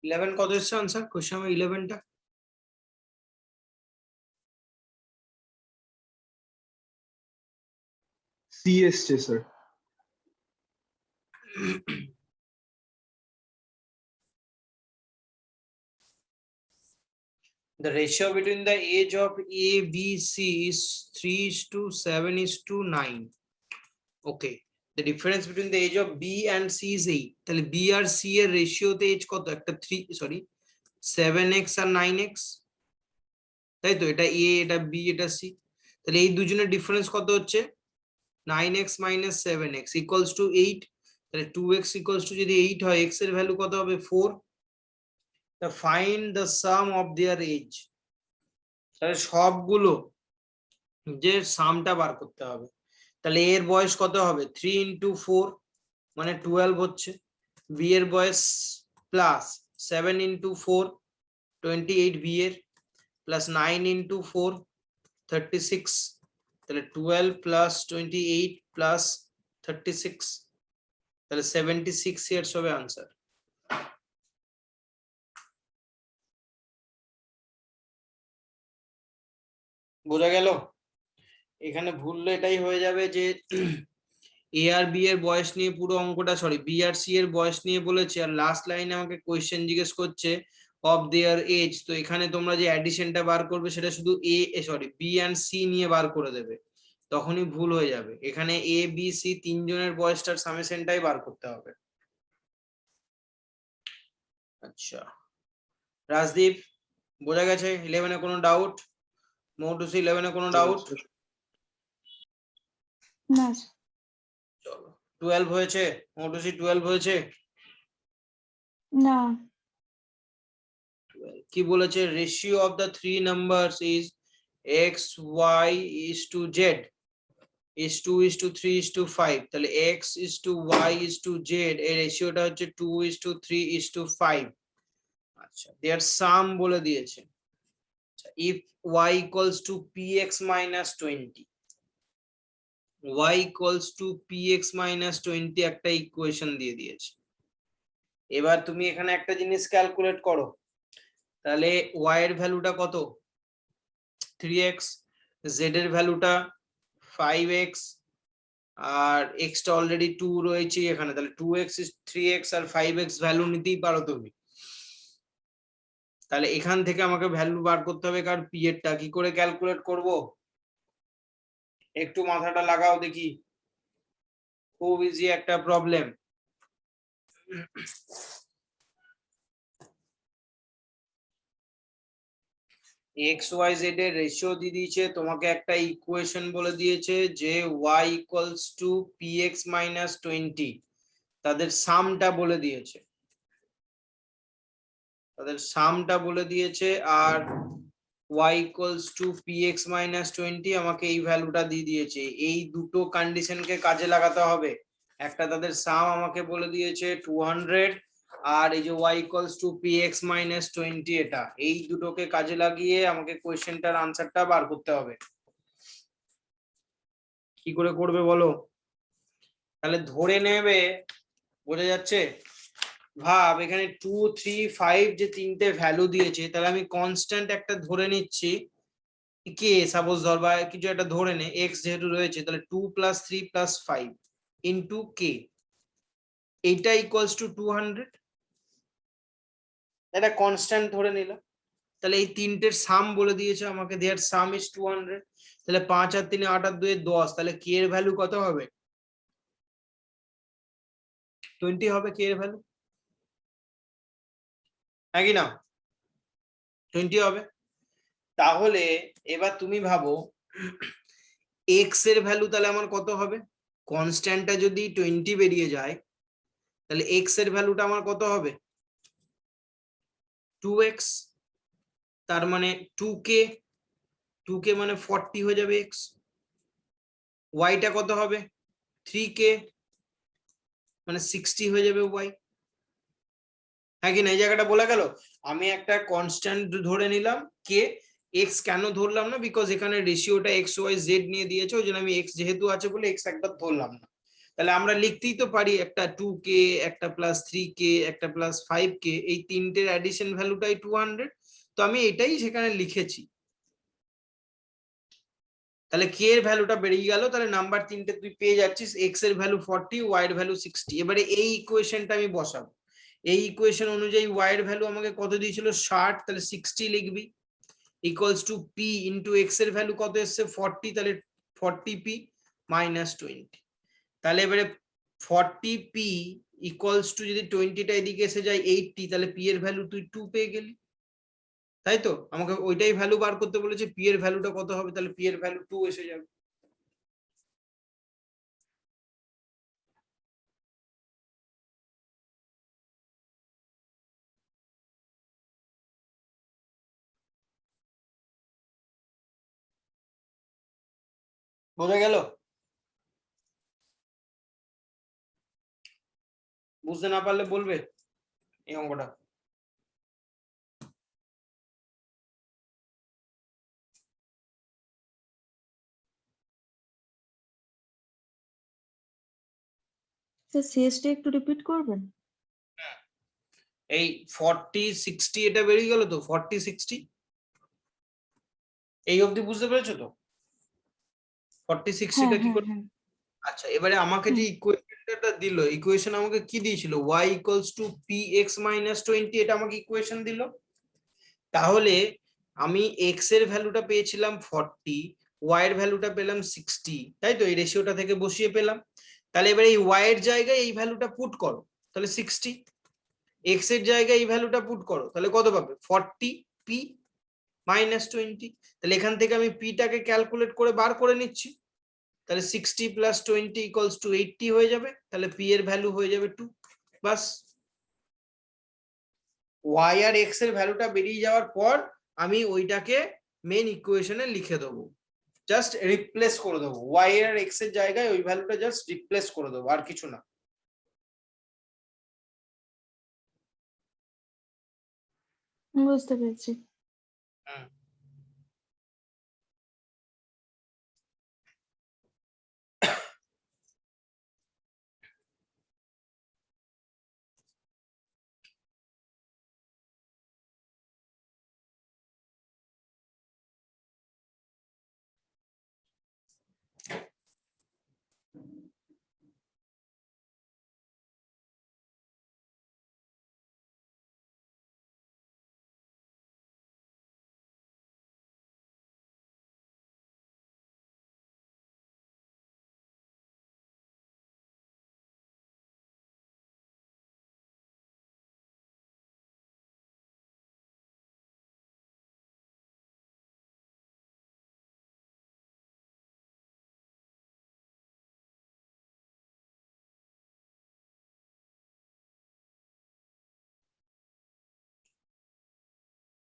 ইলেভেন কত এসছে আনসার? কোশ্চেন নাম্বার 11টা সি এসছে sir. The ratio between the age of A, B, C is 3:7:9. Okay. The difference between the age of B and C is 8. তাহলে B আর C এর রেশিওতে age কত? একটা 7x আর 9x, তাই তো? এটা A, এটা B, এটা C। তাহলে এই দুজনের ডিফারেন্স কত হচ্ছে? 9x minus 7x equals to 8. তাহলে 2x equals to যদি 8 হয়, x এর ভ্যালু কত হবে? 4. তা find the sum of their age. তাহলে সবগুলো যে সামটা বার করতে হবে। তাহলে এর বয়স কত হবে? 3 into 4 মানে 12 হচ্ছে। বি এর বয়স প্লাস 7 into 4 28 বি এর, প্লাস 9 into 4 36। তাহলে 12 plus 28 plus 36, তাহলে 76 ইয়ার্স হবে আনসার। বোঝা গেল? এখানে ভুললে এটাই হয়ে যাবে যে এ আর বি এর বয়স নিয়ে পুরো অঙ্কটা, সরি বি আর সি এর বয়স নিয়ে বলেছে, আর লাস্ট লাইনে আমাকে কোয়েশ্চেন জিজ্ঞেস করছে অফ দেয়ার এজ। তো এখানে তোমরা যে অ্যাডিশনটা বার করবে সেটা শুধু বি অ্যান্ড সি নিয়ে বার করে দেবে, তখনই ভুল হয়ে যাবে। এখানে এ বি সি তিনজনের বয়সটার সামেশনটাই বার করতে হবে। আচ্ছা রাজদীপ, বোঝা গেছে? 11-এ কোনো ডাউট? মৌটুসি 11-এ কোনো ডাউট? না চলো 12 হয়েছে? মৌটুসি 12 হয়েছে? না কি বলেছে? Ratio of the three numbers is x y is to z is 2:3:5। তাহলে x is to y is to z এর রেশিওটা হচ্ছে 2:3:5। আচ্ছা দেয়ার সাম বলে দিয়েছে। if y equals to px minus 20, y equals to px minus 20 একটা ইকুয়েশন দিয়ে দিয়েছে। এবার তুমি এখানে একটা জিনিস ক্যালকুলেট করো, তাহলে y এর ভ্যালুটা কত? 3x, z এর ভ্যালুটা 5x, আর x টা অলরেডি 2 রয়েছে এখানে, তাহলে 2x is 3x R 5x value নিতেই পারো তুমি। তাহলে এখান থেকে আমাকে ভ্যালু বার করতে হবে, কার p এরটা কি করে ক্যালকুলেট করব? একটু মাথাটা লাগাও দেখি, খুব ইজি একটা প্রবলেম। এক্স ওয়াই জেড এর রেশিও দিয়ে দিয়েছে, তোমাকে একটা ইকুয়েশন বলে দিয়েছে যে y equals to px minus 20, তাদের সামটা বলে দিয়েছে, আর y equals to px minus 20 আমাকে এই ভ্যালুটা দিয়ে দিয়েছে। এই দুটো কন্ডিশনকে কাজে লাগাতে হবে। একটা তাদের সাম আমাকে বলে দিয়েছে 200, আর এই যে y equals to px minus 20, এটা এই দুটোকে কাজে লাগিয়ে আমাকে কোয়েশ্চেনটার আনসারটা বার করতে হবে। কি করে করবে বলো? তাহলে ধরে নেবে, বোঝা যাচ্ছে? ভাব এখানে 2 3 5 যে তিনটে ভ্যালু দিয়েছে, তাহলে আমি কনস্ট্যান্ট একটা ধরে নিচ্ছি কে, সাপোজ ধর বা কিছু একটা ধরে নে, এক্স যেহেতু রয়েছে, তাহলে 2 + 3 + 5 ইন্টু কে, এইটা ইকুয়ালস টু 200। এটা কনস্ট্যান্ট ধরে নিলাম। তাহলে এই তিনটের সাম বলে দিয়েছে আমাকে, দেয়ার সাম ইজ 200। তাহলে 5 আর 3 8 আর 2 10, তাহলে কে এর ভ্যালু কত হবে? 20 হবে কে এর ভ্যালু, নাকি না? 20 হবে। তাহলে এবার তুমি ভাবো এক্স এর ভ্যালু তাহলে আমার কত হবে? কনস্ট্যান্টটা যদি 20 বেরিয়ে যায়, তাহলে এক্স এর ভ্যালুটা আমার কত হবে? 2x। তার মানে 2k, 2k মানে 40 হয়ে যাবে এক্স। ওয়াইটা কত হবে? 3k মানে 60 হয়ে যাবে ওয়াই। হ্যাঁ কি না? এই জায়গাটা বলা গেল। আমি একটা কনস্ট্যান্ট ধরে নিলাম কে, এক্স কেন ধরলাম না? বিকজ এখানে রেশিওটা এক্স ওয়াই জেড নিয়ে দিয়েছে, ওই জন্য আমি এক্স যেহেতু আছে বলে এক্স একবার ধরলাম না। তাহলে আমরা লিখতেই তো পারি একটা 2k, একটা +3k, একটা +5k, এই তিনটের অ্যাডিশন ভ্যালুটাই 200। তো আমি এটাই সেখানে লিখেছি। তাহলে কে এর ভ্যালুটা বেরিয়ে গেল। তাহলে নাম্বার তিনটে তুই পেয়ে যাচ্ছিস, এক্স এর ভ্যালু 40, ওয়াই এর ভ্যালু 60। এবারে এই ইকুয়েশনটা আমি বসাবো। এই ইকুয়েশন অনুযায়ী ওয়াই এর ভ্যালু আমাকে কত দিয়েছিল? 60, তাহলে 60 লিখবি equals to P into x এর ভ্যালু কত এসছে? 40, তাহলে 40p মাইনাস 20। তাহলে এবারে 40p ইকুয়ালস টু, যদি 20টা এদিকে এসে যায় 80, তাহলে পি এর ভ্যালু তুই 2 পেয়ে গেলি। তাই তো? আমাকে ওইটাই ভ্যালু বার করতে বলেছে, পি এর ভ্যালুটা কত হবে? তাহলে পি এর ভ্যালু 2 এসে যাবে। বোঝা গেল? বুঝতে না পারলে বলবে এই অঙ্কটা। স্যার সিএসটি একটু রিপিট করবেন? এই 40 60 এটা বেরিয়ে গেল তো, 40 60 এই অবধি বুঝতে পেরেছো তো? 40 হ্যাঁ 60টা কি হ্যাঁ করে? হ্যাঁ আচ্ছা, এবারে আমাকে যে হুম ইকুয়েশনটা দিল, ইকুয়েশন আমাকে কি দিয়েছিল? y equals to px minus 20, এটা আমাকে ইকুয়েশন দিল। তাহলে আমি x এর ভ্যালুটা পেয়েছিলাম 40, y এর ভ্যালুটা পেলাম 60, তাই তো? এই রেশিওটা থেকে বসিয়ে পেলাম। তাহলে এবারে এই y এর জায়গায় এই ভ্যালুটা পুট করো, তাহলে 60। x এর জায়গায় এই ভ্যালুটা পুট করো, তাহলে কত পাবে? 40p minus 20। তাহলে এখান থেকে আমি p টাকে ক্যালকুলেট করে বার করে নিচ্ছি। তাহলে 60 + 20 ইকুয়ালস টু 80 হয়ে যাবে। তাহলে p এর ভ্যালু হয়ে যাবে 2। বাস, y আর x এর ভ্যালুটা বেরিয়ে যাওয়ার পর আমি ওইটাকে মেন ইকুয়েশনে লিখে দেবো, জাস্ট রিপ্লেস করে দেবো। y আর x এর জায়গায় ওই ভ্যালুটা জাস্ট রিপ্লেস করে দেবো, আর কিছু না। বুঝতে পেরেছি। হুম।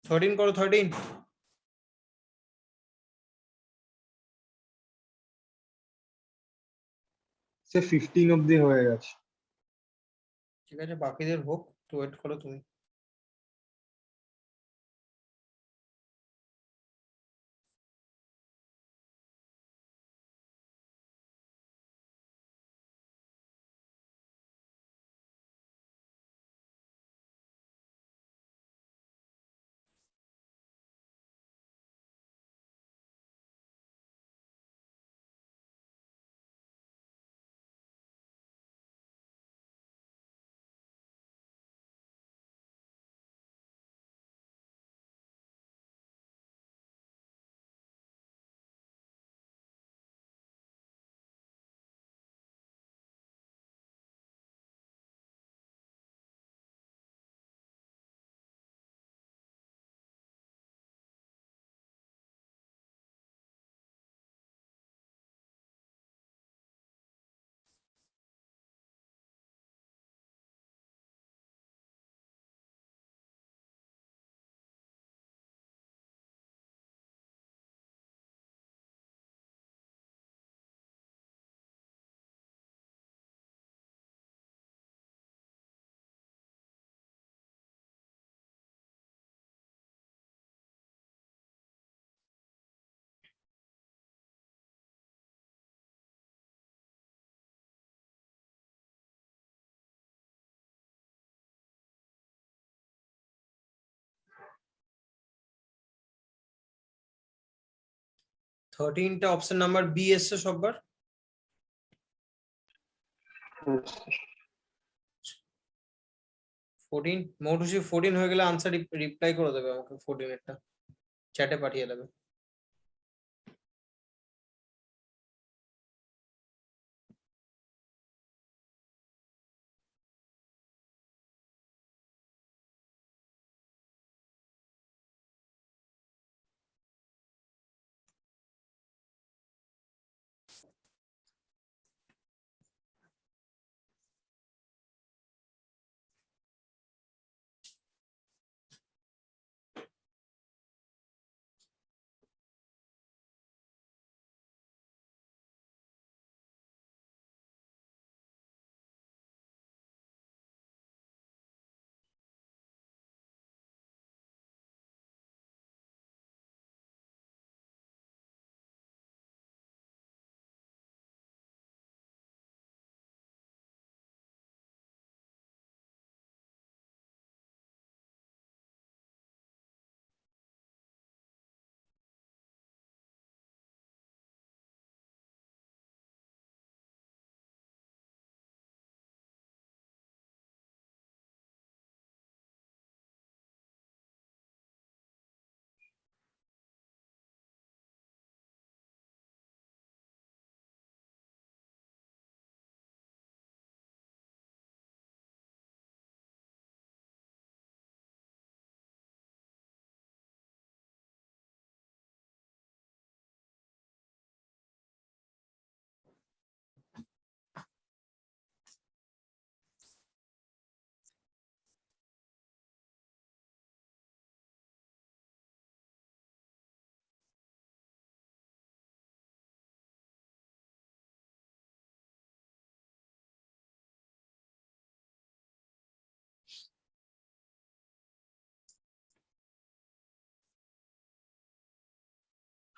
থ্রার্টিন করো, 13। সে 15 অব্দি হয়ে গেছে। ঠিক আছে, বাকিদের হোক, তো ওয়েট করো তুমি। 13টা অপশন নাম্বার বি এসছে সববার। Yes, sir. 14 মৌটুসি 14 হয়ে গেলে আনসার রিপ্লাই করে দেবে আমাকে, 14 এরটা চ্যাটে পাঠিয়ে দেবে।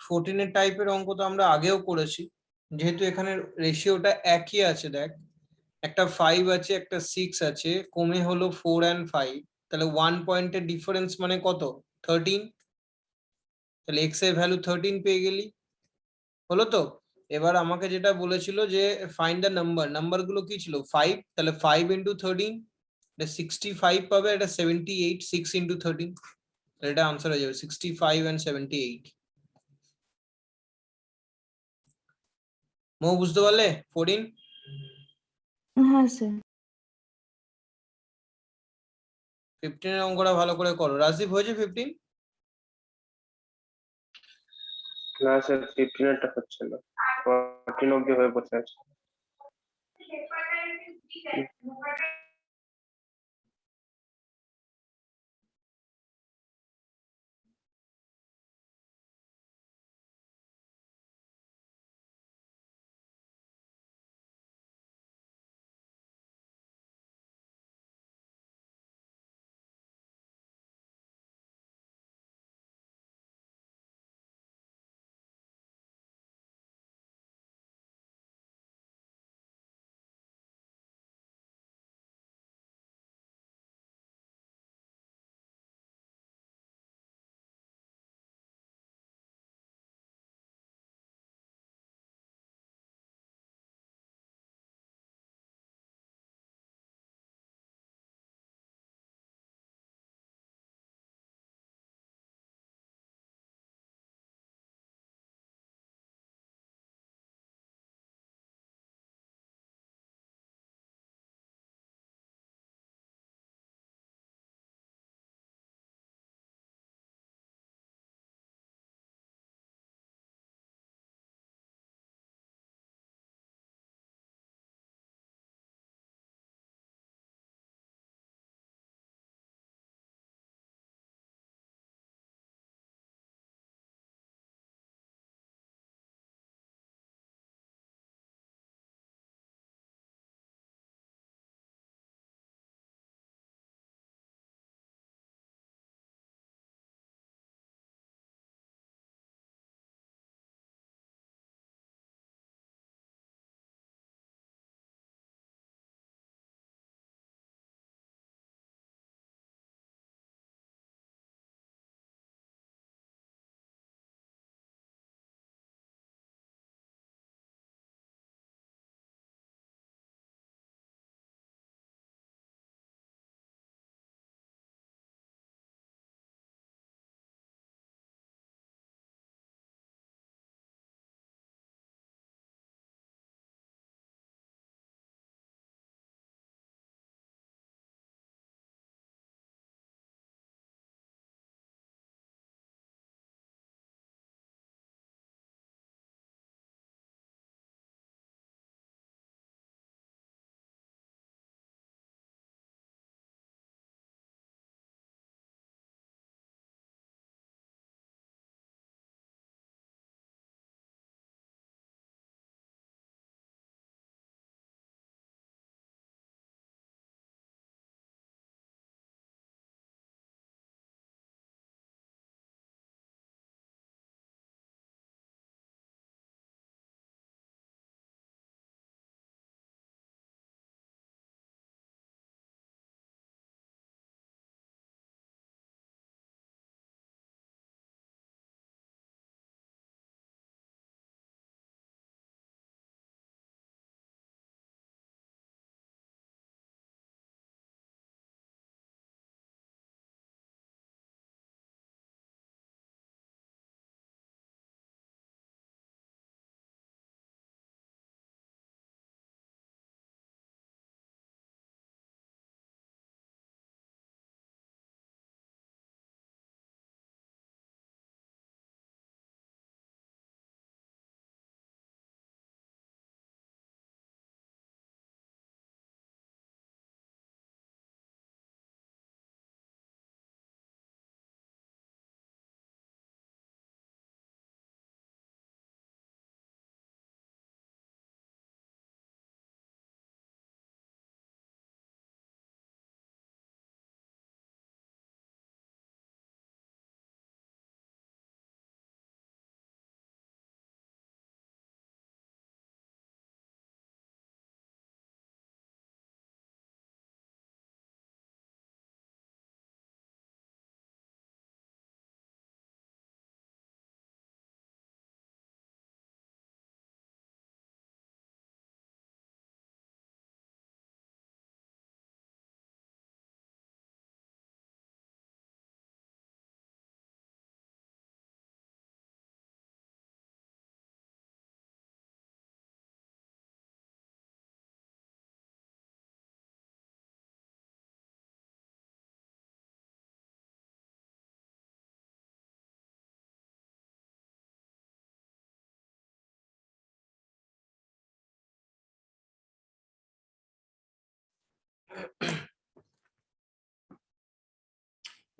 ফোরটিনের টাইপের অঙ্ক তো আমরা আগেও করেছি, যেহেতু এখানে রেশিওটা একই আছে। দেখ, একটা 5 আছে, একটা 6 আছে, কমে হলো 4 and 5, তাহলে 1 পয়েন্টের ডিফারেন্স মানে কত? 13। তাহলে এক্স এর ভ্যালু 13 পেয়ে গেলি, হলো তো। এবার আমাকে যেটা বলেছিল যে ফাইন্ড দ্য নাম্বার গুলো কি ছিল? 5, তাহলে 5 ইন্টু 13, এটা 65 পাবে, এটা 78, 6 ইন্টু 13, এটা আনসার হয়ে যাবে 65 and 78। মৌ বুঝতে পারলে? 14। হ্যাঁ স্যার। 15 এর অঙ্কটা ভালো করে করো। রাজদীপ হয়েছে 15? না স্যার, 15 এরটা হচ্ছে না, 14 অব্দি হয়ে বসে আছে।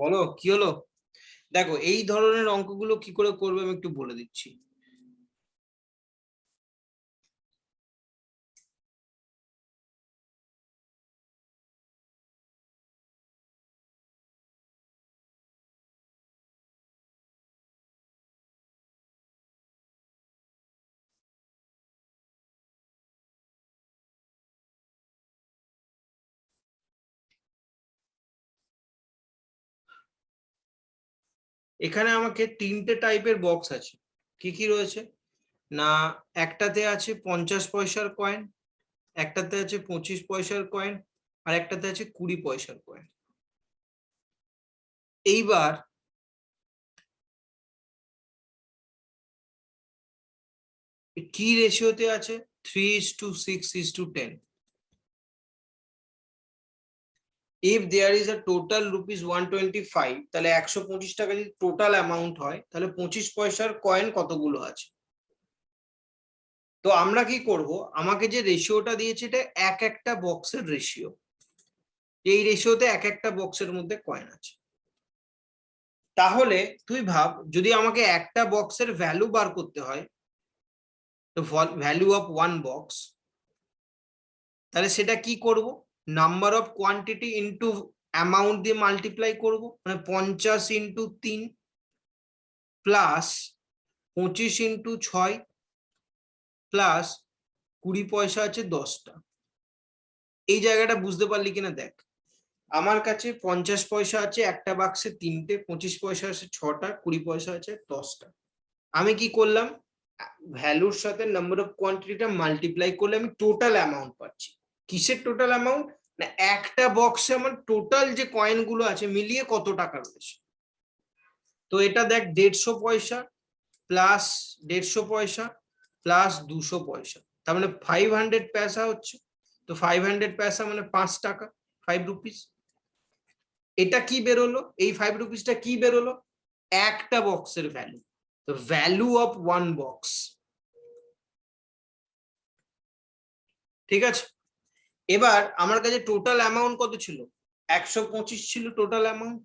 বলো কি হলো? দেখো এই ধরনের অঙ্কগুলো কি করে করবে আমি একটু বলে দিচ্ছি। এখানে আমাকে তিনটে টাইপের বক্স আছে। কি কি রয়েছে না, একটাতে আছে 50 পয়সার কয়েন, একটাতে আছে 25 পয়সার কয়েন, আর একটাতে আছে 20 পয়সার কয়েন। এইবার কি রেশিওতে আছে? 3:6:10। if there is a total rupees 125, তাহলে 125 টাকা যদি টোটাল অ্যামাউন্ট হয় তাহলে 25 পয়সার কয়েন কতগুলো আছে? তো আমরা কি করব, আমাকে যে রেশিওটা দিয়েছে এটা এক একটা বক্সের রেশিও। এই রেশিওতে এক একটা বক্সের মধ্যে কয়েন আছে। তাহলে তুই ভাব, যদি আমাকে একটা বক্সের ভ্যালু বার করতে হয়, তো ভ্যালু অফ ওয়ান বক্স, তাহলে সেটা কি করব, number of quantity into amount দিয়ে মাল্টিপ্লাই করব, মানে 50 ইনটু 3 প্লাস 25 ইনটু 6 প্লাস 20 পয়সা আছে 10টা। এই জায়গাটা বুঝতে পারলি কিনা দেখ, আমার কাছে 50 পয়সা আছে একটা বাক্সে 3টে, 25 পয়সা আছে 6টা, 20 পয়সা আছে 10টা। আমি কি করলাম, ভ্যালুর সাথে নাম্বার অফ কোয়ান্টিটিটা মাল্টিপ্লাই করলে আমি টোটাল অ্যামাউন্ট পাচ্ছি। কিসের টোটাল অ্যামাউন্ট? না একটা বক্সে আমার টোটাল যে কয়েন গুলো আছে মিলিয়ে কত টাকা রয়েছে। তো এটা দেখ 150 পয়সা প্লাস 150 পয়সা প্লাস 200 পয়সা, তার মানে 500 পয়সা হচ্ছে। তো 500 পয়সা মানে 5 টাকা, 5 রুপিস। এটা কি বেরোলো, এই 5 রুপিসটা কি বেরোলো? একটা বক্সের ভ্যালু। তো ভ্যালু অফ ওয়ান বক্স। ঠিক আছে, এবার আমার কাছে টোটাল অ্যামাউন্ট কত ছিল? 125 ছিল টোটাল অ্যামাউন্ট।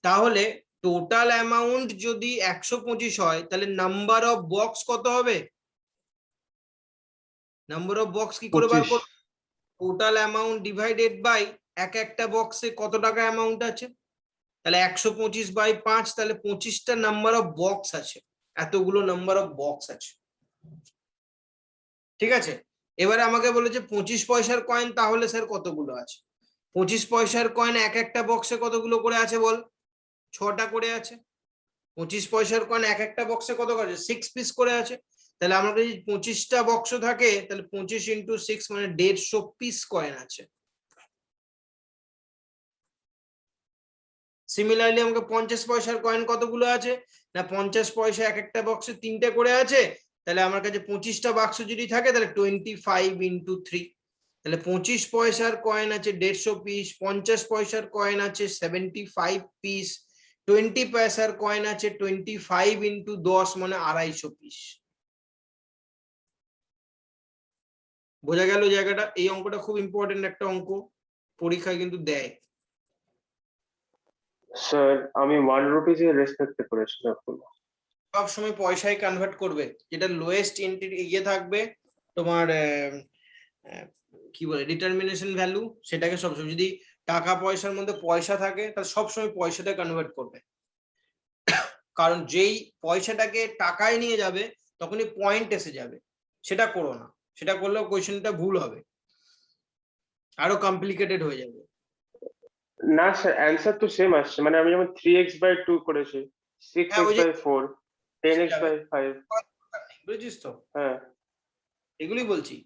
তাহলে টোটাল অ্যামাউন্ট যদি 125 হয় তাহলে নাম্বার অফ বক্স কত হবে? নাম্বার অফ বক্স কি করে বার 25। করব? টোটাল অ্যামাউন্ট ডিভাইডেড বাই এক একটা বক্সে কত টাকা অ্যামাউন্ট আছে, তাহলে 125/5, তাহলে 25টা নাম্বার অফ বক্স আছে, এতগুলো নাম্বার অফ বক্স আছে। ঠিক আছে, এবারে আমাকে বলেছে 25 পয়সার কয়েন, তাহলে স্যার কতগুলো আছে? 25 পয়সার কয়েন এক একটা বক্সে কতগুলো করে আছে বল? 6টা করে আছে। 25 পয়সার কয়েন এক একটা বক্সে কত করে আছে? 6 পিস করে আছে। তাহলে আমার কাছে 25টা বক্স থাকে, তাহলে 25 ইন্টু 6 মানে 150 পিস কয়েন আছে। সিমিলারলি আমাকে 50 পয়সার কয়েন কতগুলো আছে? না 50 পয়সা এক একটা বক্সে 3টে করে আছে, তাহলে আমার কাছে 25টা বাক্স যদি থাকে তাহলে 25 ইন্টু 3, তাহলে 25 পয়সার কয়েন আছে 150 পিস, 50 পয়সার কয়েন আছে 75 পিস, 20 পয়সার কয়েন আছে 25 ইন্টু 10 মানে 250 পিস। বোঝা গেল জায়গাটা? এই অঙ্কটা খুব ইম্পর্টেন্ট একটা অঙ্ক, পরীক্ষায় কিন্তু দেয়। স্যার আমি 1 রুপিস এর রেসপেক্টে করেছি এখন। সব সময় পয়সায় কনভার্ট করবে, যেটা লোয়েস্ট ইয়ে থাকবে তোমার কি বলে ডিটারমিনেশন ভ্যালু, সেটাকে সবসময়, যদি টাকা পয়সার মধ্যে পয়সা থাকে তাহলে সবসময় পয়সাটা কনভার্ট করবে। কারণ যেই পয়সাটাকে টাকায় নিয়ে যাবে তখনই পয়েন্ট এসে যাবে, সেটা করো না, সেটা করলে কোয়েশ্চেনটা ভুল হবে, আরো কমপ্লিকেটেড হয়ে যাবে। না স্যার অ্যান্সার তো সেম আসছে, মানে আমি যেমন 3x/2 করেছি, হ্যাঁ, ওই যে 6x/4, 10x/5। বুঝেছিস তো, হ্যাঁ এগুলি বলছি,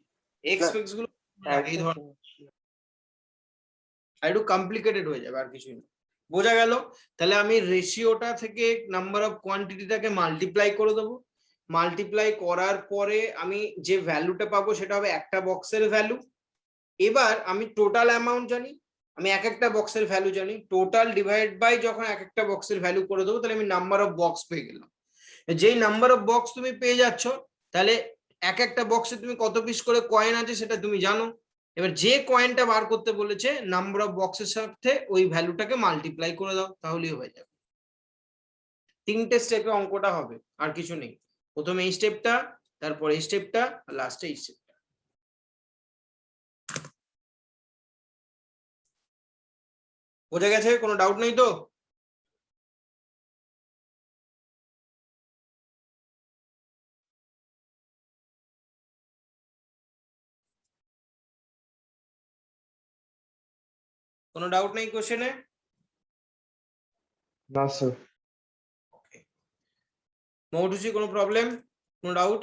এক্স না ফেক্স গুলো এই answer ধরনের আর একটু কমপ্লিকেটেড হয়ে যাবে, আর কিছুই না। বোঝা গেল? তাহলে আমি রেশিওটা থেকে নাম্বার অফ কোয়ান্টিটিটাকে মাল্টিপ্লাই করে দেবো, মাল্টিপ্লাই করার পরে আমি যে ভ্যালুটা পাবো সেটা হবে একটা বক্সের ভ্যালু। এবার আমি টোটাল অ্যামাউন্ট জানি, আমি এক একটা বক্সের ভ্যালু জানি, টোটাল ডিভাইড বাই যখন এক একটা বক্সের ভ্যালু করে দেবো তাহলে আমি নাম্বার অফ বক্স পেয়ে গেলাম। যেই নাম্বার অফ বক্স তুমি পেয়ে যাচ্ছ, তাহলে এক একটা বক্সে তুমি কত পিস করে কয়েন আছে সেটা তুমি জানো, এবার যে কয়েনটা বার করতে বলেছে নাম্বার অফ বক্সের সাথে ওই ভ্যালুটাকে মাল্টিপ্লাই করে দাও, তাহলেই হয়ে যাবে। তিনটে স্টেপে অঙ্কটা হবে, আর কিছু নেই। প্রথমে এই স্টেপটা, তারপর এই স্টেপটা, আর লাস্টে এই স্টেপটা। বোঝা গেছে? কোনো ডাউট নেই তো? কোনো ডাউট নেই কোশ্চেনে? না স্যার। মৌটুসি কোনো প্রবলেম, কোনো ডাউট?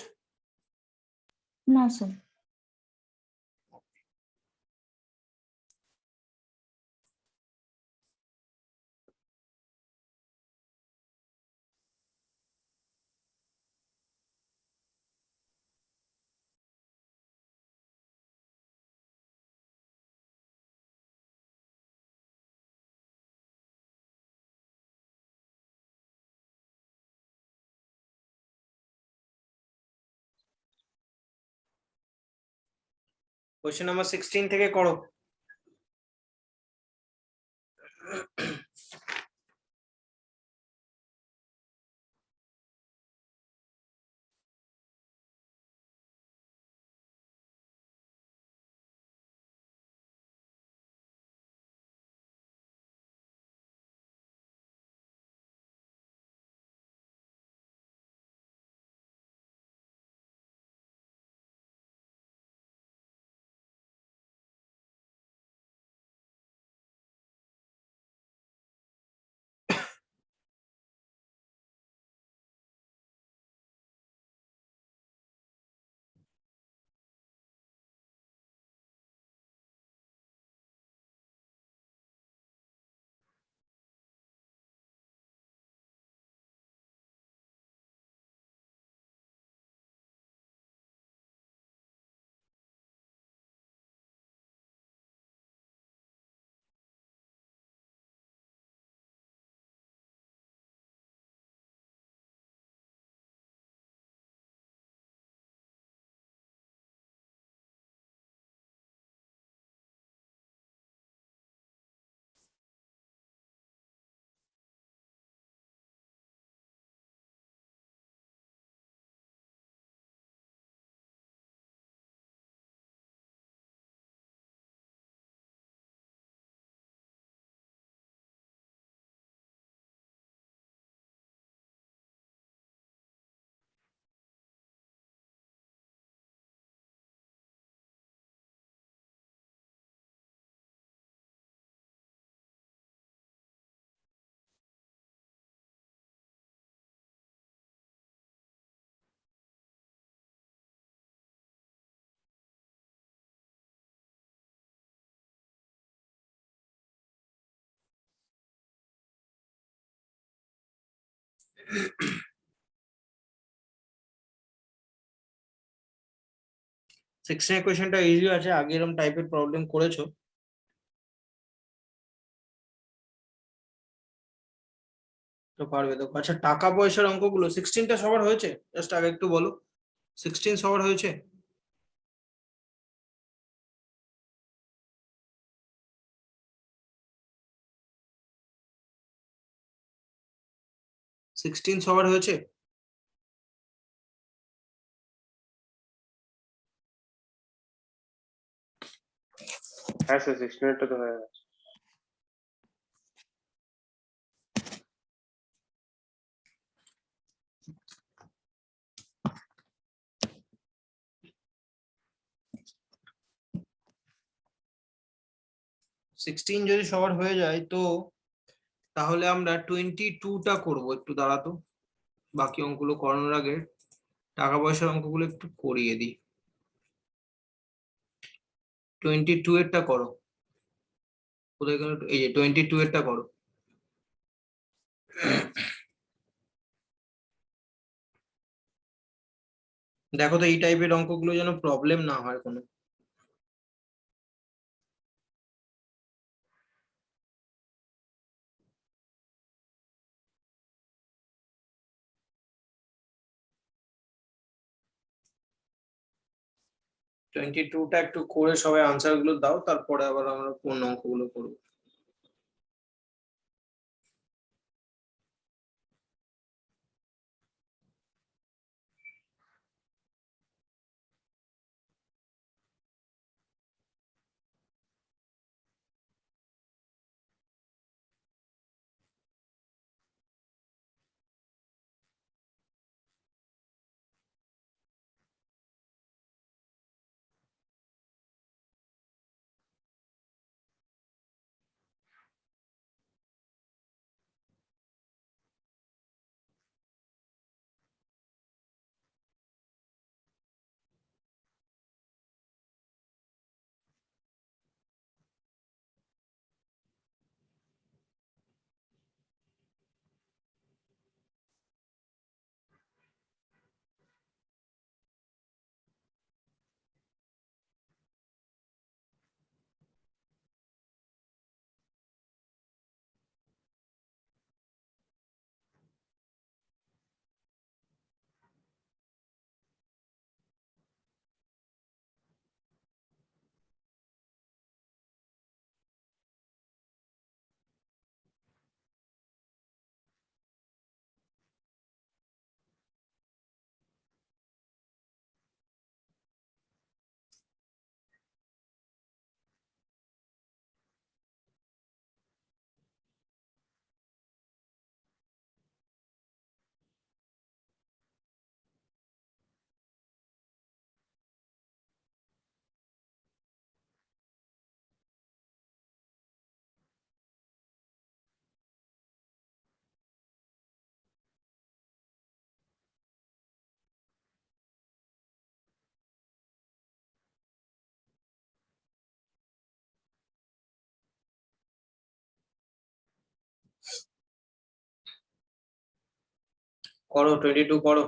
না স্যার। কোশ্চেন নাম্বার 16 থেকে করো। সিক্সটিনের কোয়েশ্চেনটা ইজি আছে, আগে এরকম টাইপের প্রবলেম করেছো তো পারবে। দেখো আচ্ছা, টাকা পয়সার অঙ্কগুলো 16টা সবার হয়েছে? জাস্ট আগে একটু বলো, 16 সবার হয়েছে? সিক্সটিন সবার হয়েছে? হ্যাঁ স্যার, 16 তো হয়ে গেছে। সিক্সটিন যদি সবার হয়ে যায় তো তাহলে আমরা 22টা করবো। একটু দাঁড়াতো, বাকি অঙ্কগুলো করানোর আগে টাকা পয়সার অঙ্কগুলো একটু করিয়ে দিই। 22 এরটা করো। কোথায় গেল? এই যে 22 এরটা করো। দেখো তো এই টাইপের অঙ্কগুলো যেন প্রবলেম না হয় কোনো। 22টা একটু করে সবাই আনসার গুলো দাও, তারপরে আবার আমরা কোন অঙ্কগুলো করবো। করো 22 করো।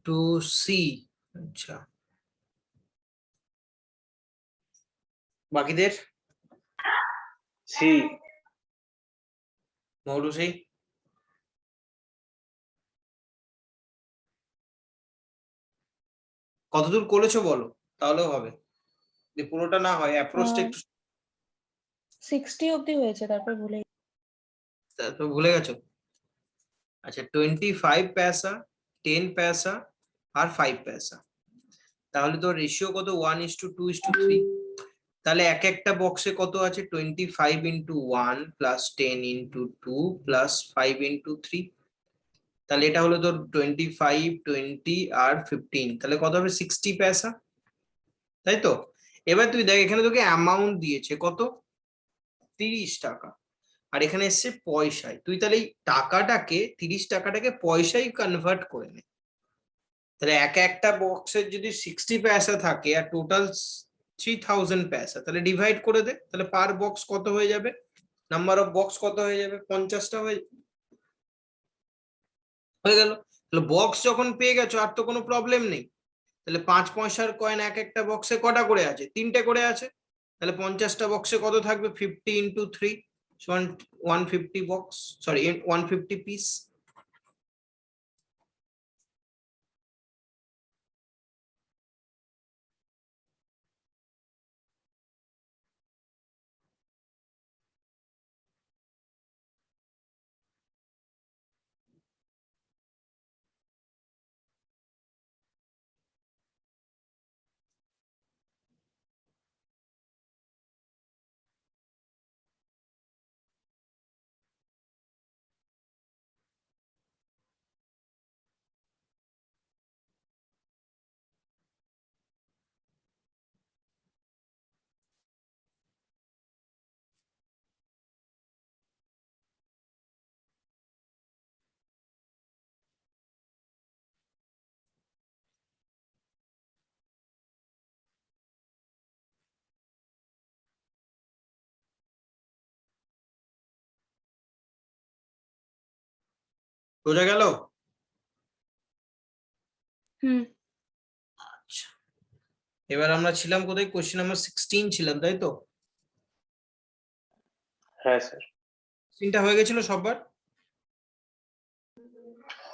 Two C. আচ্ছা, বাকিদের সি। মৌলুসি কতদূর করেছো বলো, তাহলেও হবে। যে পুরোটা না হয় অ্যাপ্রোচটা একটু 60 অব্দি হয়েছে, তারপর ভুলে তারপর ভুলে গেছো। আচ্ছা, 25 পয়সা, 10 পয়সা আর 5 পয়সা, তাহলে তো রেশিও কত 1:2:3। তাহলে এক একটা বক্সে কত আছে 25 into 1 plus 10 into 2 plus 5 into 3। তাহলে এটা হলো তোর 25, 20 আর 15, তাহলে কত হবে 60 পয়সা, তাই তো। এবার তুই দেখ এখানে তোকে অ্যামাউন্ট দিয়েছে কত 30 টাকা, আর এখানে এসছে পয়সায়, তুই তাহলে এই টাকাটাকে 30 টাকাটাকে পয়সায় কনভার্ট করে নে। তাহলে একটা বক্সের যদি 60 পয়সা থাকে আর টোটাল 3000 পয়সা, তাহলে ডিভাইড করে দে, তাহলে পার বক্স কত হয়ে যাবে, নাম্বার অফ বক্স কত হয়ে যাবে, 50টা হয়ে গেল। তাহলে বক্স যখন পেয়ে গেছো আর তো কোনো প্রবলেম নেই। তাহলে 5 পয়সার কয়েন এক একটা বক্সে কটা করে আছে? 3টে করে আছে। তাহলে 50টা বক্সে কত থাকবে? 50 ইন্টু 3 সমান 150 বক্স, সরি 150 পিস। বোঝা গেল? হুম। আচ্ছা, এবার আমরা ছিলাম কোথায়? কোশ্চেন নাম্বার 16 ছিলাম, তাই তো? হ্যাঁ স্যার। 16টা হয়ে গেছিল সববার?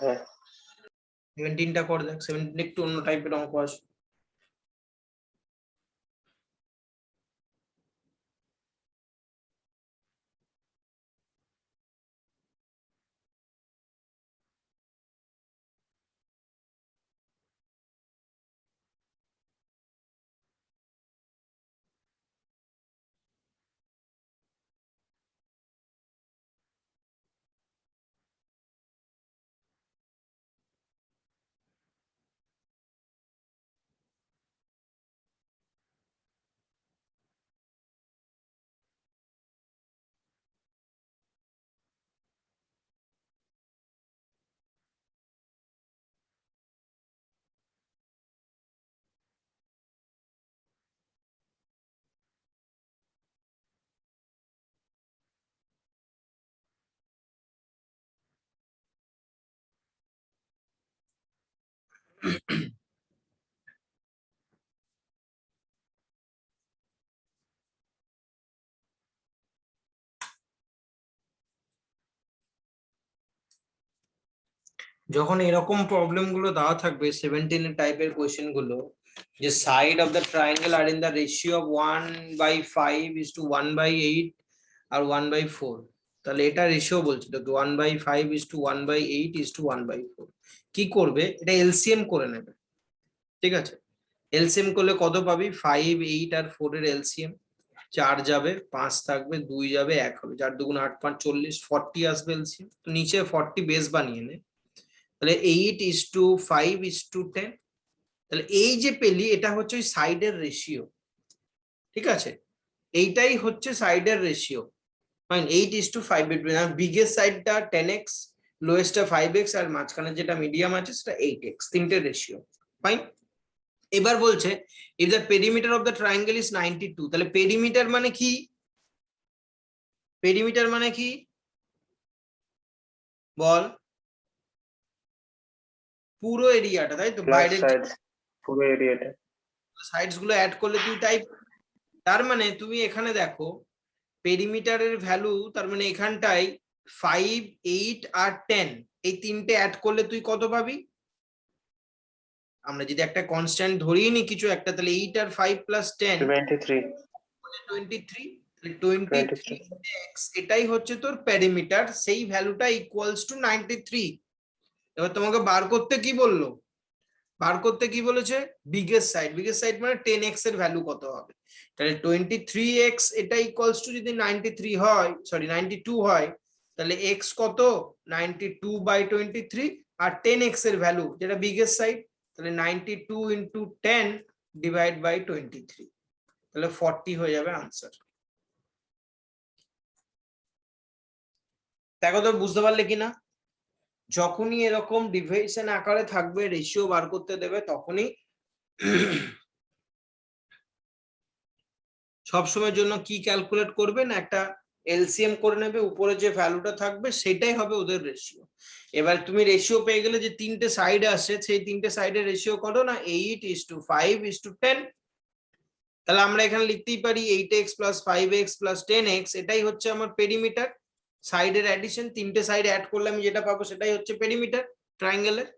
হ্যাঁ 17টা করে দেখ। 17 একটু অন্য টাইপের অঙ্ক আছে। যখন এরকম প্রবলেম গুলো দেওয়া থাকবে 17 টাইপের কোশ্চেন গুলো, যে side of the triangle are in the ratio of 1/5:1/8 আর 1/4, তাহলে এটা রেশিও বলছে তো 1/5:1/8:1/4। কি করবে? এটা এলসিএম করে নেবে, ঠিক আছে? এলসিএম করলে কত পাবি? 5, 8 আর 4 এর এলসিএম। 4 যাবে, 5 থাকবে, 2 যাবে, 1 হবে, 4 2 8 5 40, 40 আসবে এলসিএম। তো নিচে 40 বেস বানিয়ে নে। তাহলে 8:5:10। তাহলে এই যে পেলি, এটা হচ্ছে ওই সাইডের রেশিও, ঠিক আছে? এইটাই হচ্ছে সাইডের রেশিও। ফাইন, 8:5 বিটুইন, আর বিগেস্ট সাইডটা 10x, লোয়েস্টটা 5x, আর মাঝখানে যেটা মিডিয়াম আছে সেটা 8x, তিনটে রেশিও। ফাইন। এবার বলছে if the perimeter of the triangle is 92, তাহলে পেরিমিটার মানে কি? পেরিমিটার মানে কি বল? পুরো এরিয়াটা, তাই তো? প্লাস বাইরের সাইড পুরো এরিয়াটা। সাইডস গুলো অ্যাড করলে তুই তাই। তার মানে তুমি এখানে দেখো পেরিমিটারের ভ্যালু, তার মানে এখানটায় 5, 8 আর 10, এই তিনটে অ্যাড করলে তুই কত পাবি? আমরা যদি একটা কনস্ট্যান্ট ধরিয়ে নি কিছু একটা, তাহলে 8 আর 5 প্লাস 10 23 23। তাহলে 23x, এটাই হচ্ছে তোর পেরিমিটার, সেই ভ্যালুটা ইকুয়ালস টু 93। এবার তোমাকে বার করতে কি বললো? বার করতে কি বলেছে? Biggest side. বিগেস্ট সাইড মানে 10x এর ভ্যালু কত হবে? তাহলে 23x এটা ইকুয়ালস টু যদি 93 হয়, সরি 92 হয়, তাহলে x কত? 92/23, আর 10x এর ভ্যালু যেটা বিগেস্ট সাইড, তাহলে 92 ইন্টু 10 ডিভাইড বাই 23, তাহলে 40 হয়ে যাবে আনসার। দেখো তো বুঝতে পারলে কিনা? যখনই এরকম ডিভিশন আকারে থাকবে, রেশিও বার করতে দেবে, তখনই সবসময়ের জন্য কি ক্যালকুলেট করবে না, একটা এলসিএম করে নেবে, উপরে যে ভ্যালুটা থাকবে সেটাই হবে ওদের রেশিও। এবার তুমি রেশিও পেয়ে গেলে যে তিনটে সাইড আসে, সেই তিনটে সাইডের রেশিও করো না 8:5:10। তাহলে আমরা এখানে লিখতেই পারি 8x + 5x + 10x, এটাই হচ্ছে আমার পেরিমিটার। সাইডের অ্যাডিশন, তিনটে সাইড অ্যাড করলে আমি যেটা পাবো সেটাই হচ্ছে পেরিমিটার ট্রায়াঙ্গেলের।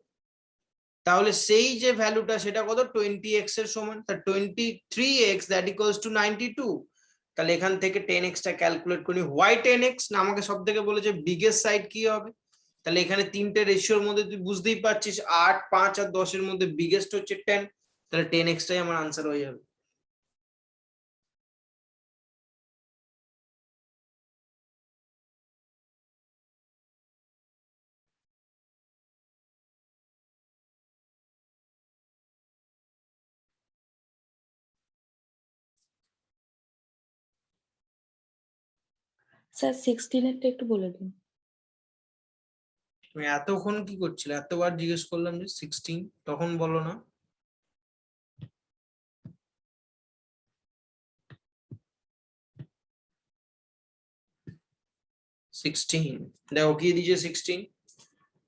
তাহলে সেই যে ভ্যালুটা সেটা কত, 20x এর সমান। তা 23x দ্যাট ইকুয়ালস টু 92। তাহলে এখান থেকে 10x টা ক্যালকুলেট করি। হোয়াই 10x না, আমাকে সব থেকে বলেছে বিগেস্ট সাইড কি হবে। তাহলে এখানে তিনটে রেশিওর মধ্যে তুই বুঝতেই পারছিস 8, 5 আর 10 এর মধ্যে বিগেস্ট হচ্ছে 10। তাহলে 10x টাই আমার আনসার হয়ে যাবে। স্যার 16 এরটা একটু বলে দিন। তুমি এতক্ষণ কি করছিলে, এতবার জিজ্ঞেস করলাম যে 16, তখন বলো না। দেখো কি দিয়েছে 16,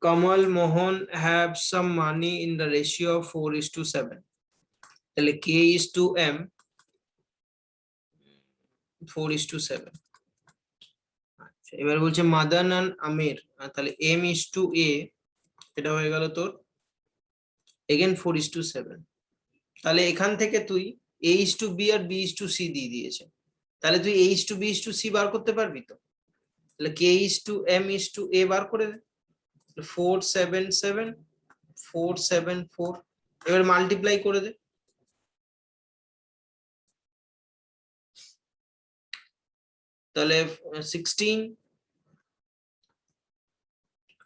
Kamal Mohan have some money in the ratio of 4:7, তাহলে K/M 4:7। আচ্ছা, এবার বলছে মাদান and আমির, তাহলে M/A, এটা হয়ে গেল তোর এগেন 4:7। তাহলে এখান থেকে তুই A/B আর B/C দিয়ে দিয়েছে, তাহলে তুই A/B/C বার করতে পারবি তো। তাহলে K/M/A বার করে দে। 477 474, এবার মাল্টিপ্লাই করে দে। তাহলে 16,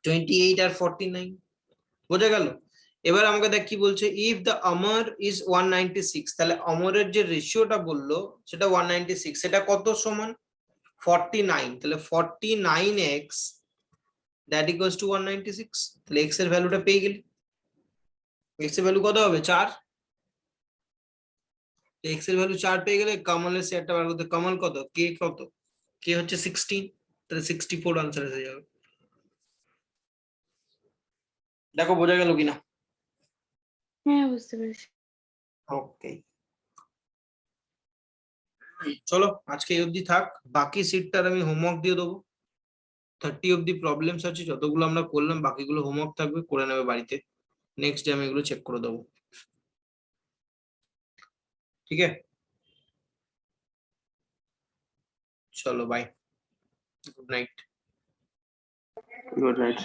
28 আর 49 বোঝা গেল। এবার আমাকে দেখ কি বলছে, ইফ দ্য আমর ইজ 196, তাহলে আমরের যে রেশিওটা বললো সেটা 196, সেটা কত সমান 49। তাহলে 49x দ্যাট ইকুয়ালস টু 196। তাহলে x এর ভ্যালুটা পেয়ে গেলি। x এর ভ্যালু কত হবে 4। x এর ভ্যালু 4 পেয়ে গেলে কামালের শেয়ারটা বার করতে, কামাল কত, কে কত, কে হচ্ছে 16, তাহলে 64 আনসার এসে যাবে। দেখো বোঝা গেল কিনা। হ্যাঁ, বুঝতে পেরেছি। ওকে, চলো আজকে এই অবধি থাক, বাকি সিটটার আমি হোমওয়ার্ক দিয়ে দেবো। 30 অবধি প্রবলেমস আছে, যতগুলো আমরা করলাম বাকিগুলো হোমওয়ার্ক থাকবে, করে নেবে বাড়িতে। নেক্সট ডে আমি এগুলো চেক করে দেবো, ঠিক আছে। চলো bye, good night. Good night.